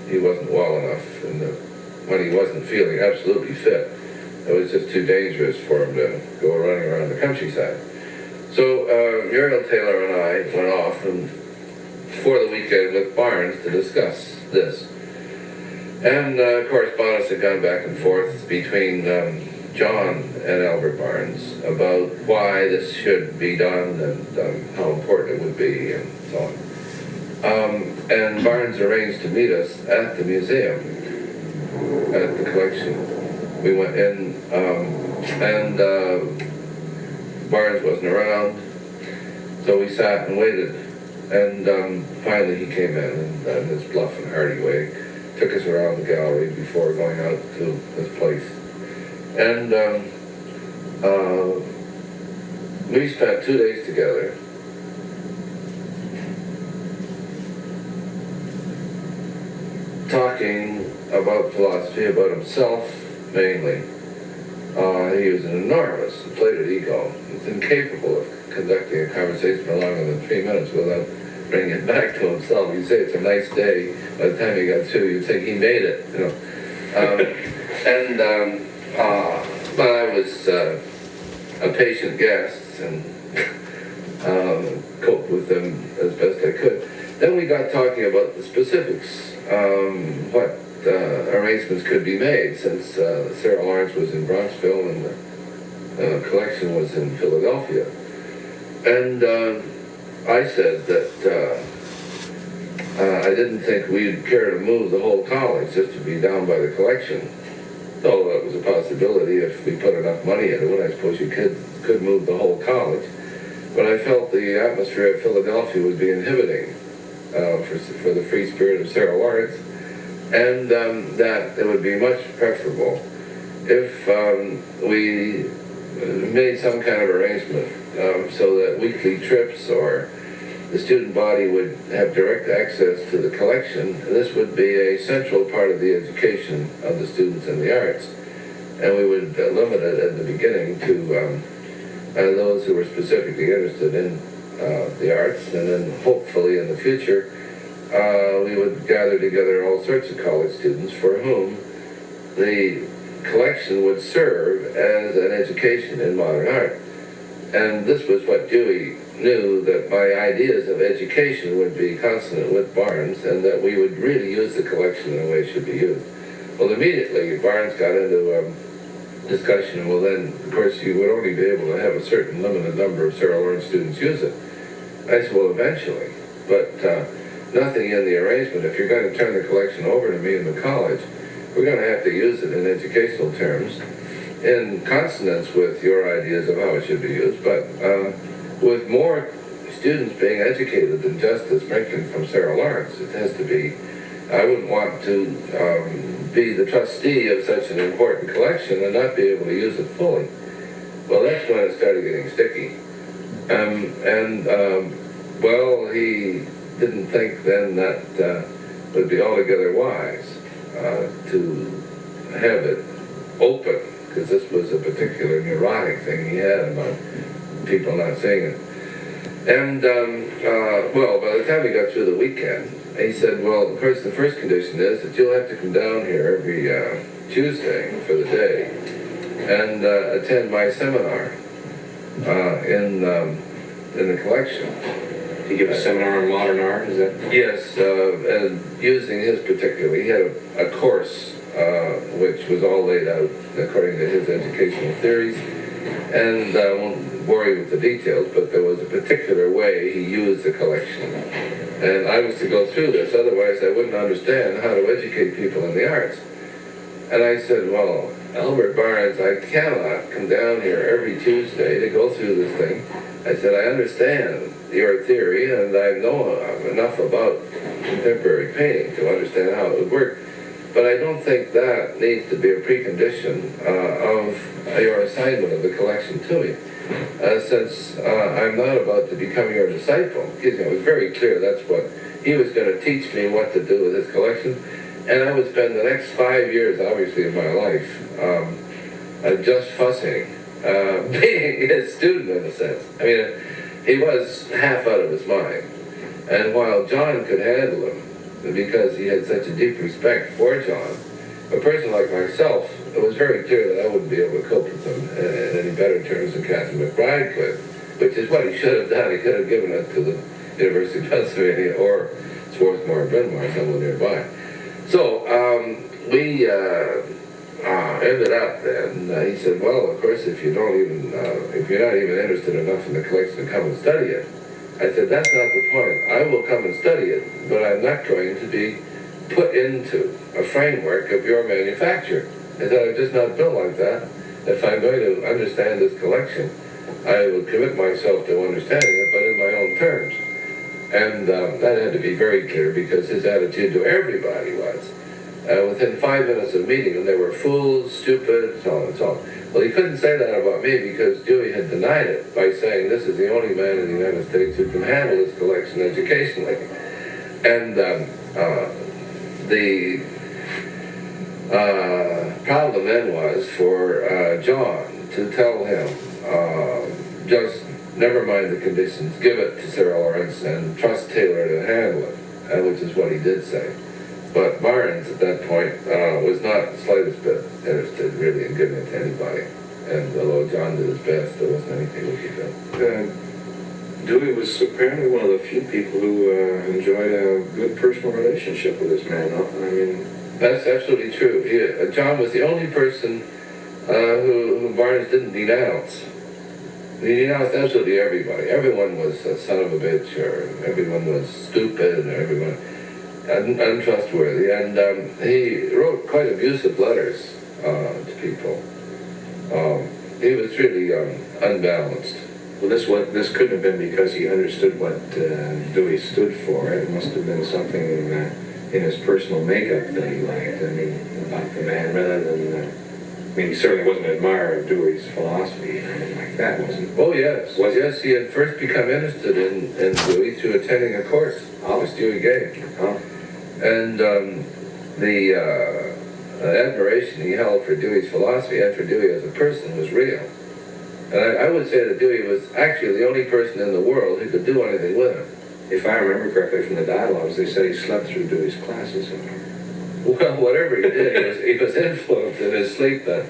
he wasn't well enough. And when he wasn't feeling absolutely fit, it was just too dangerous for him to go running around the countryside. So Muriel Taylor and I went off for the weekend with Barnes to discuss this. And correspondence had gone back and forth between John and Albert Barnes about why this should be done and how important it would be and so on. And Barnes arranged to meet us at the museum, at the collection. We went in, and Barnes wasn't around, so we sat and waited. And finally he came in in his bluff and hearty way, took us around the gallery before going out to this place. And we spent 2 days together, about philosophy, about himself mainly. He was an enormous, inflated ego. He's incapable of conducting a conversation for longer than 3 minutes without bringing it back to himself. You say it's a nice day. By the time you got through, you'd think he made it. You know. But I was a patient guest and coped with them as best I could. Then we got talking about the specifics, what arrangements could be made, since Sarah Lawrence was in Bronxville and the collection was in Philadelphia. And I said that I didn't think we'd care to move the whole college just to be down by the collection. Though it was a possibility if we put enough money into it. I suppose you could move the whole college. But I felt the atmosphere of Philadelphia would be inhibiting for the free spirit of Sarah Lawrence, and that it would be much preferable if we made some kind of arrangement so that weekly trips or the student body would have direct access to the collection. This would be a central part of the education of the students in the arts, and we would limit it at the beginning to those who were specifically interested in the arts, and then hopefully in the future we would gather together all sorts of college students for whom the collection would serve as an education in modern art. And this was what Dewey knew, that my ideas of education would be consonant with Barnes, and that we would really use the collection in the way it should be used. Well, immediately Barnes got into discussion. Well, then, of course, you would only be able to have a certain limited number of Sarah Lawrence students use it. I said, well, eventually, but nothing in the arrangement. If you're going to turn the collection over to me in the college, we're going to have to use it in educational terms, in consonance with your ideas of how it should be used, but with more students being educated than just the sprinkling from Sarah Lawrence. It has to be, I wouldn't want to be the trustee of such an important collection and not be able to use it fully. Well, that's when it started getting sticky. Well, he didn't think then that would be altogether wise to have it open, because this was a particular neurotic thing he had about people not seeing it. And, well, by the time we got through the weekend, he said, well, of course, the first condition is that you'll have to come down here every Tuesday for the day and attend my seminar in the collection. Did he give a seminar on modern art? Is that? Yes, and using his particular, he had a course which was all laid out according to his educational theories, and I won't bore you with the details, but there was a particular way he used the collection. And I was to go through this, otherwise I wouldn't understand how to educate people in the arts. And I said, well, Albert Barnes, I cannot come down here every Tuesday to go through this thing. I said, I understand your theory, and I know enough about contemporary painting to understand how it would work. But I don't think that needs to be a precondition of your assignment of the collection to me. Since I'm not about to become your disciple, it was very clear that's what he was going to teach me what to do with his collection. And I would spend the next 5 years, obviously, of my life just fussing, being his student in a sense. I mean, he was half out of his mind. And while John could handle him, because he had such a deep respect for John, a person like myself, it was very clear that I wouldn't be able to cope with him in any better terms than Catherine McBride could, which is what he should have done. He could have given it to the University of Pennsylvania or Swarthmore or Bryn Mawr, somewhere nearby. So we ended up, and he said, well, of course, if you're not even interested enough in the collection to come and study it. I said, that's not the point. I will come and study it, but I'm not going to be put into a framework of your manufacture. I said, I'm just not built like that. If I'm going to understand this collection, I will commit myself to understanding it, but in my own terms. And that had to be very clear, because his attitude to everybody was, within 5 minutes of meeting them, they were fools, stupid, so on and so on. Well, he couldn't say that about me, because Dewey had denied it by saying this is the only man in the United States who can handle this collection educationally. And Problem then was for John to tell him, just never mind the conditions, give it to Sarah Lawrence and trust Taylor to handle it, which is what he did say. But Barnes at that point was not the slightest bit interested really in giving it to anybody. And although John did his best, there wasn't anything we could do. Dewey was apparently one of the few people who enjoyed a good personal relationship with this man. I mean, that's absolutely true. John was the only person who Barnes didn't denounce. He denounced absolutely everybody. Everyone was a son of a bitch, or everyone was stupid, or everyone untrustworthy. And he wrote quite abusive letters to people. He was really unbalanced. well, this couldn't have been because he understood what Dewey stood for. It must have been something in his personal makeup that he liked. I mean, about the man, rather than. I mean, he certainly wasn't an admirer of Dewey's philosophy or anything like that, was he? Oh, yes. Well, yes, he had first become interested in Dewey through attending a course which Dewey gave. Oh. And the admiration he held for Dewey's philosophy and for Dewey as a person was real. And I would say that Dewey was actually the only person in the world who could do anything with him. If I remember correctly from the dialogues, they said he slept through Dewey's classes. Well, whatever he did, he was influenced in his sleep then.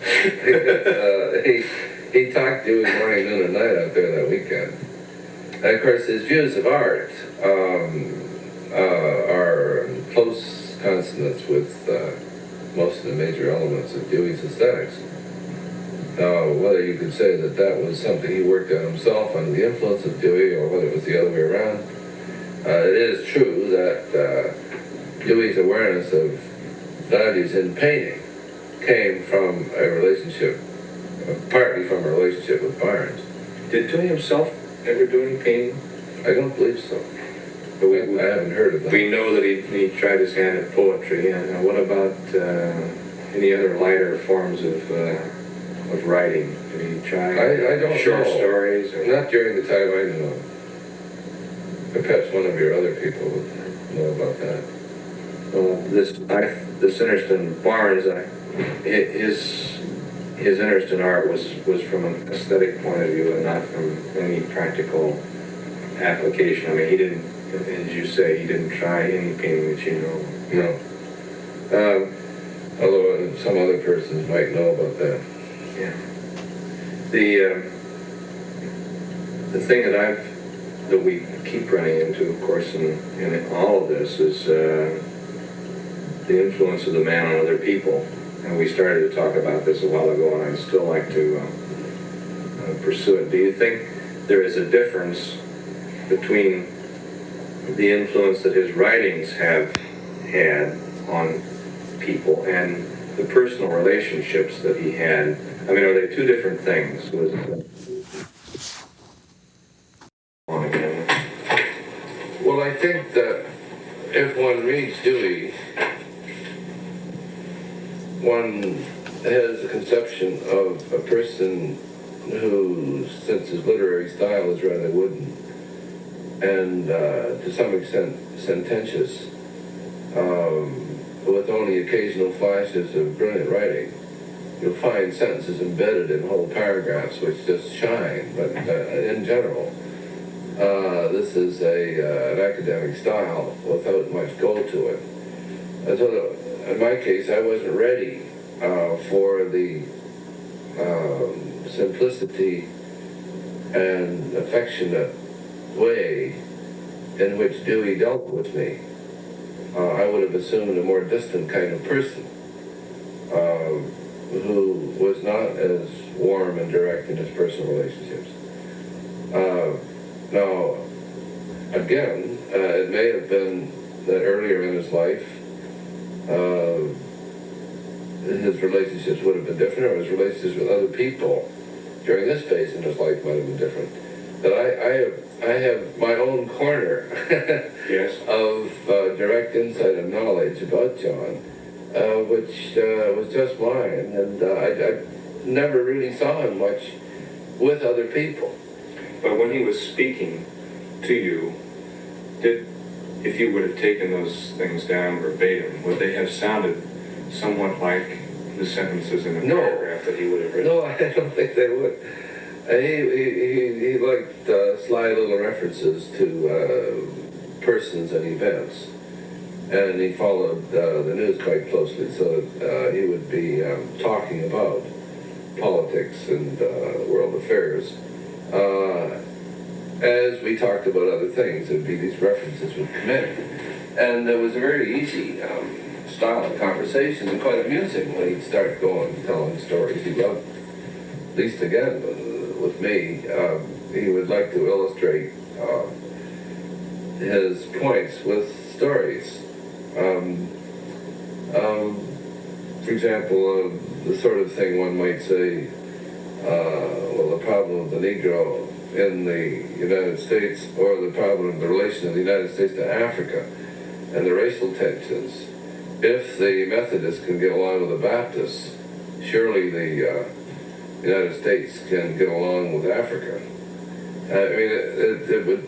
He talked Dewey morning, noon, and night out there that weekend. And of course, his views of art are in close consonance with most of the major elements of Dewey's aesthetics. Now, whether you could say that that was something he worked on himself under the influence of Dewey, or whether it was the other way around, it is true that Dewey's awareness of values in painting came from a relationship, partly from a relationship with Barnes. Did Dewey himself ever do any painting? I don't believe so. But I haven't heard of that. We know that he tried his hand at poetry. And what about any other lighter forms of writing? Did he try I don't short know. stories? Or? Not during the time I knew him. Perhaps one of your other people would know about that. Well, this interest in Barnes, his interest in art was from an aesthetic point of view and not from any practical application. I mean, he didn't, as you say, he didn't try any painting that you know. No. Although some other persons might know about that. Yeah. The thing that we keep running into, of course, in all of this is the influence of the man on other people. And we started to talk about this a while ago, and I'd still like to pursue it. Do you think there is a difference between the influence that his writings have had on people and the personal relationships that he had? I mean, are they two different things? Well, I think that if one reads Dewey, one has a conception of a person who, since his literary style is rather wooden and to some extent sententious, with only occasional flashes of brilliant writing, you'll find sentences embedded in whole paragraphs which just shine. But in general, this is an academic style without much go to it. And so in my case, I wasn't ready for the simplicity and affectionate way in which Dewey dealt with me. I would have assumed a more distant kind of person who was not as warm and direct in his personal relationships. Now, again, it may have been that earlier in his life, his relationships would have been different, or his relationships with other people during this phase in his life might have been different. But I have my own corner Yes. of direct insight and knowledge about John, which was just mine, and I never really saw him much with other people. But when he was speaking to you, if you would have taken those things down verbatim, would they have sounded somewhat like the sentences in a No. paragraph that he would have written? No, I don't think they would. He liked sly little references to persons and events, and he followed the news quite closely, so that he would be talking about politics and world affairs. As we talked about other things, there'd be these references would come in, and it was a very easy style of conversation and quite amusing when he'd start going, telling stories he loved. At least again, with me, he would like to illustrate his points with stories. For example, the sort of thing one might say, well, the problem of the Negro in the United States, or the problem of the relation of the United States to Africa, and the racial tensions. If the Methodists can get along with the Baptists, surely the United States can get along with Africa. I mean, it would,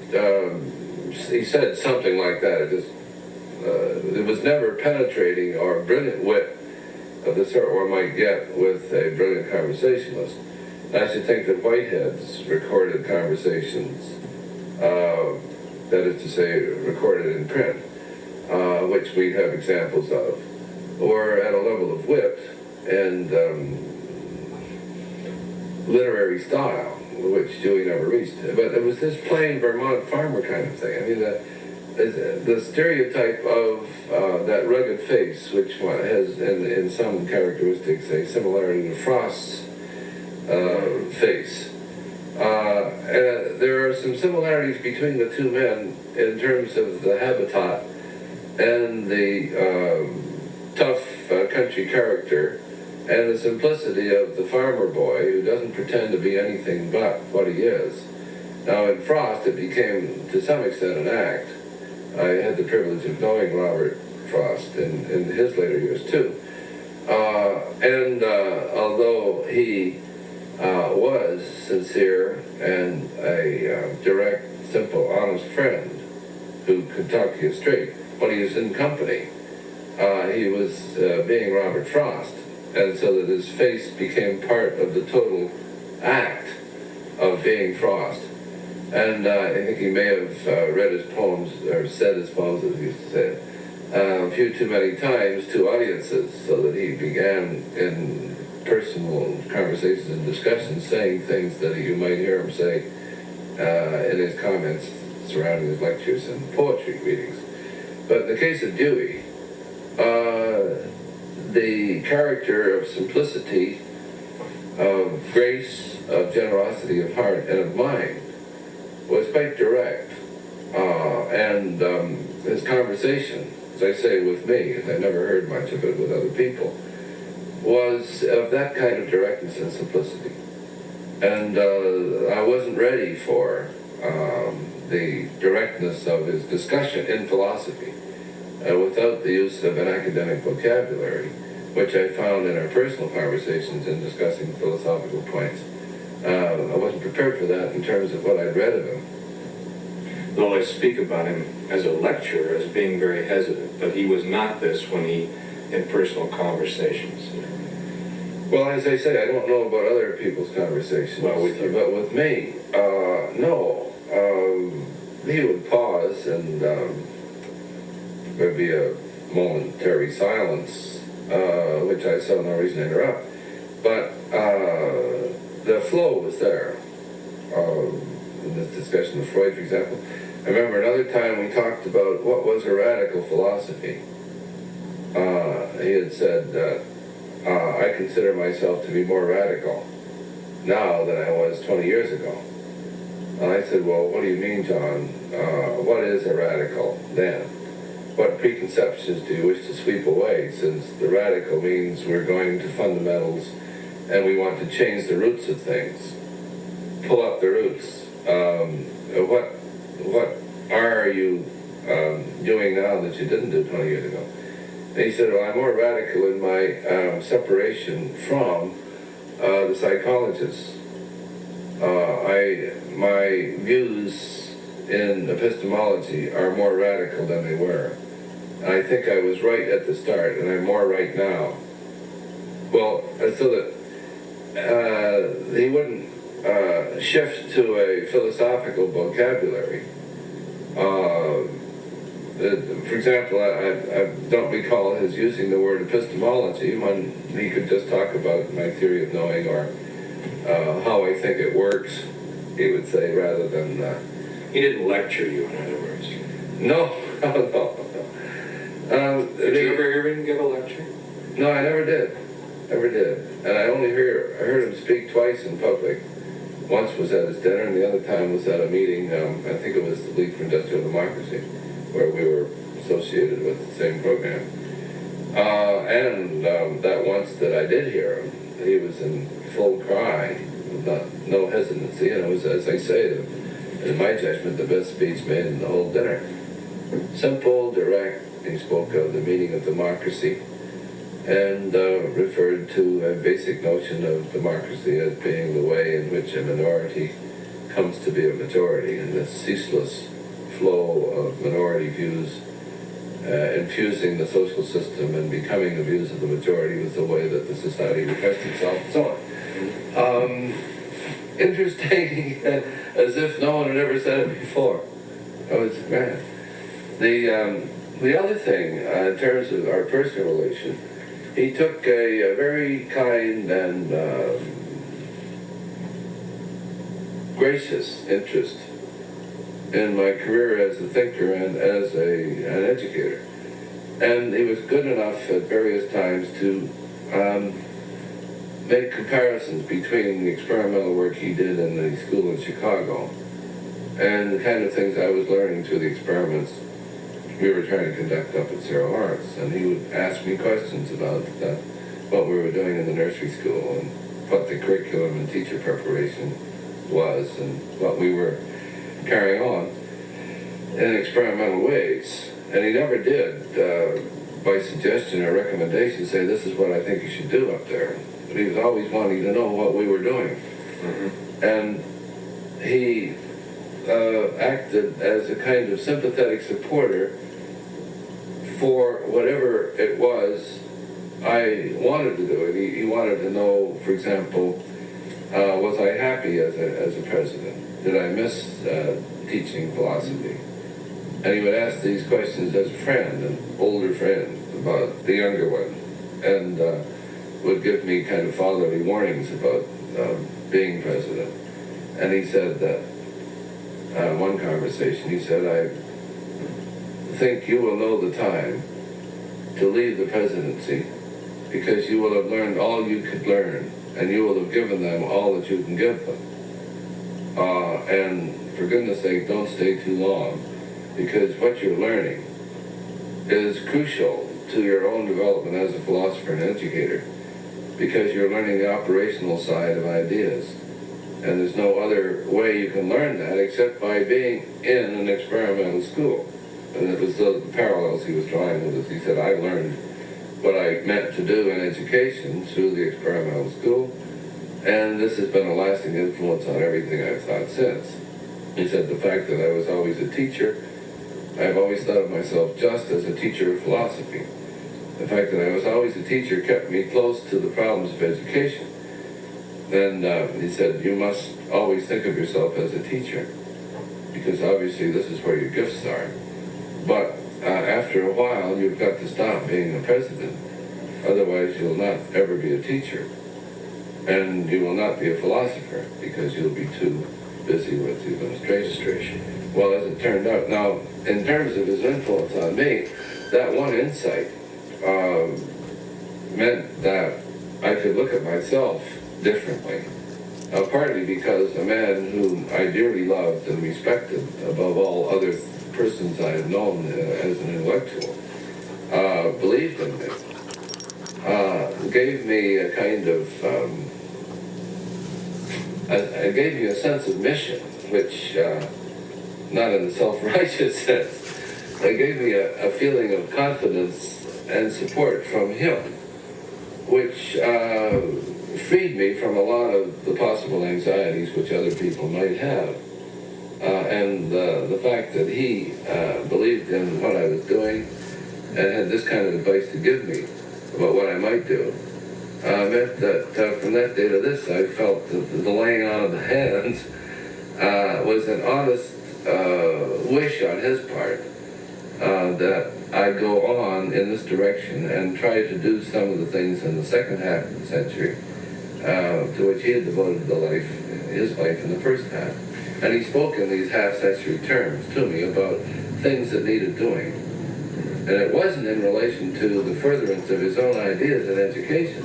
he said something like that. It was never penetrating or brilliant wit of the sort one might get with a brilliant conversationalist. And I should think that Whitehead's recorded conversations, that is to say, recorded in print, which we have examples of, were at a level of wit and literary style, which Dewey never reached. But it was this plain Vermont farmer kind of thing. I mean, the stereotype of that rugged face, which has in some characteristics a similarity to Frost's face. There are some similarities between the two men in terms of the habitat and the tough country character and the simplicity of the farmer boy who doesn't pretend to be anything but what he is. Now in Frost it became to some extent an act. I had the privilege of knowing Robert Frost in his later years too. And although he was sincere and a direct, simple, honest friend who could talk to you straight, when he was in company, he was being Robert Frost, and so that his face became part of the total act of being Frost. And I think he may have read his poems, or said his poems, as he used to say, a few too many times to audiences, so that he began in personal conversations and discussions saying things that you might hear him say in his comments surrounding his lectures and poetry readings. But in the case of Dewey, the character of simplicity, of grace, of generosity of heart and of mind was quite direct. And his conversation, as I say, with me, and I never heard much of it with other people, was of that kind of directness and simplicity. And I wasn't ready for the directness of his discussion in philosophy without the use of an academic vocabulary, which I found in our personal conversations in discussing philosophical points. I wasn't prepared for that in terms of what I'd read of him. Though I speak about him as a lecturer as being very hesitant, but he was not this when he, in personal conversations. Well, as I say, I don't know about other people's conversations. Well, with you. But with me, no. He would pause and there'd be a momentary silence, which I saw no reason to interrupt. But the flow was there. In this discussion of Freud, for example. I remember another time we talked about what was a radical philosophy. He had said that I consider myself to be more radical now than I was 20 years ago. And I said, well, what do you mean, John? What is a radical then? What preconceptions do you wish to sweep away, since the radical means we're going to fundamentals and we want to change the roots of things, pull up the roots. What are you doing now that you didn't do 20 years ago? And he said, well, I'm more radical in my separation from the psychologists. My views in epistemology are more radical than they were. I think I was right at the start, and I'm more right now. Well, so that he wouldn't shift to a philosophical vocabulary. For example, I don't recall his using the word epistemology when he could just talk about my theory of knowing or how I think it works, he would say, rather than... He didn't lecture you, in other words. No, no. Did you ever hear him give a lecture? No, I never did. Never did. And I heard him speak twice in public. Once was at his dinner, and the other time was at a meeting, I think it was the League for Industrial Democracy, where we were associated with the same program. And that once that I did hear him, he was in full cry, no hesitancy, and it was, as I say, in my judgment, the best speech made in the whole dinner. Simple, direct. He spoke of the meaning of democracy and referred to a basic notion of democracy as being the way in which a minority comes to be a majority, and the ceaseless flow of minority views infusing the social system and becoming the views of the majority was the way that the society repressed itself, and so on. Interesting, as if no one had ever said it before. That was grand. The other thing, in terms of our personal relation, he took a very kind and gracious interest in my career as a thinker and as an educator. And he was good enough at various times to make comparisons between the experimental work he did in the school in Chicago and the kind of things I was learning through the experiments we were trying to conduct up at Cerro Arts. And he would ask me questions about what we were doing in the nursery school and what the curriculum and teacher preparation was and what we were carrying on in experimental ways. And he never did, by suggestion or recommendation, say, this is what I think you should do up there. But he was always wanting to know what we were doing. Mm-hmm. And he acted as a kind of sympathetic supporter for whatever it was I wanted to do. He wanted to know, for example, was I happy as a president? Did I miss teaching philosophy? And he would ask these questions as a friend, an older friend, about the younger one, and would give me kind of fatherly warnings about being president. And he said that, one conversation, he said, I think you will know the time to leave the presidency because you will have learned all you could learn, and you will have given them all that you can give them. And for goodness sake, don't stay too long, because what you're learning is crucial to your own development as a philosopher and educator, because you're learning the operational side of ideas. And there's no other way you can learn that except by being in an experimental school. And it was the parallels he was drawing with us. He said, I learned what I meant to do in education through the experimental school, and this has been a lasting influence on everything I've thought since. He said, the fact that I was always a teacher, I've always thought of myself just as a teacher of philosophy. The fact that I was always a teacher kept me close to the problems of education. Then he said, you must always think of yourself as a teacher, because obviously this is where your gifts are. But after a while, you've got to stop being a president. Otherwise, you'll not ever be a teacher. And you will not be a philosopher, because you'll be too busy with the administration. Well, as it turned out, now, in terms of his influence on me, that one insight meant that I could look at myself differently. Partly because a man whom I dearly loved and respected above all other persons I had known as an intellectual, believed in me, gave me a kind of, it gave me a sense of mission, which, not in a self-righteous sense, it gave me a feeling of confidence and support from him, which freed me from a lot of the possible anxieties which other people might have. And the fact that he believed in what I was doing and had this kind of advice to give me about what I might do, meant that from that day to this, I felt that the laying on of the hands was an honest wish on his part that I go on in this direction and try to do some of the things in the second half of the century to which he had devoted his life in the first half. And he spoke in these half-century terms to me about things that needed doing. And it wasn't in relation to the furtherance of his own ideas in education,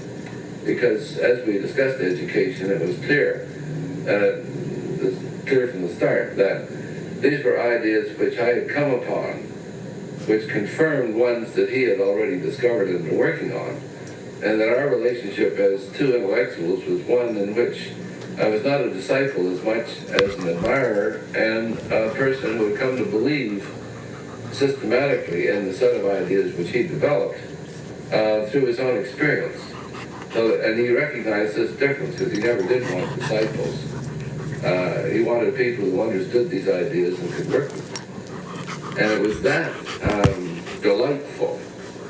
because as we discussed education, it was clear from the start that these were ideas which I had come upon, which confirmed ones that he had already discovered and been working on, and that our relationship as two intellectuals was one in which I was not a disciple as much as an admirer and a person who had come to believe systematically in the set of ideas which he developed through his own experience. And he recognized this difference because he never did want disciples. He wanted people who understood these ideas and could work with them. And it was that delightful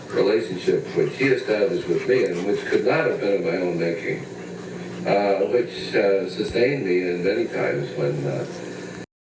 relationship which he established with me, and which could not have been of my own making, which sustained me in many times when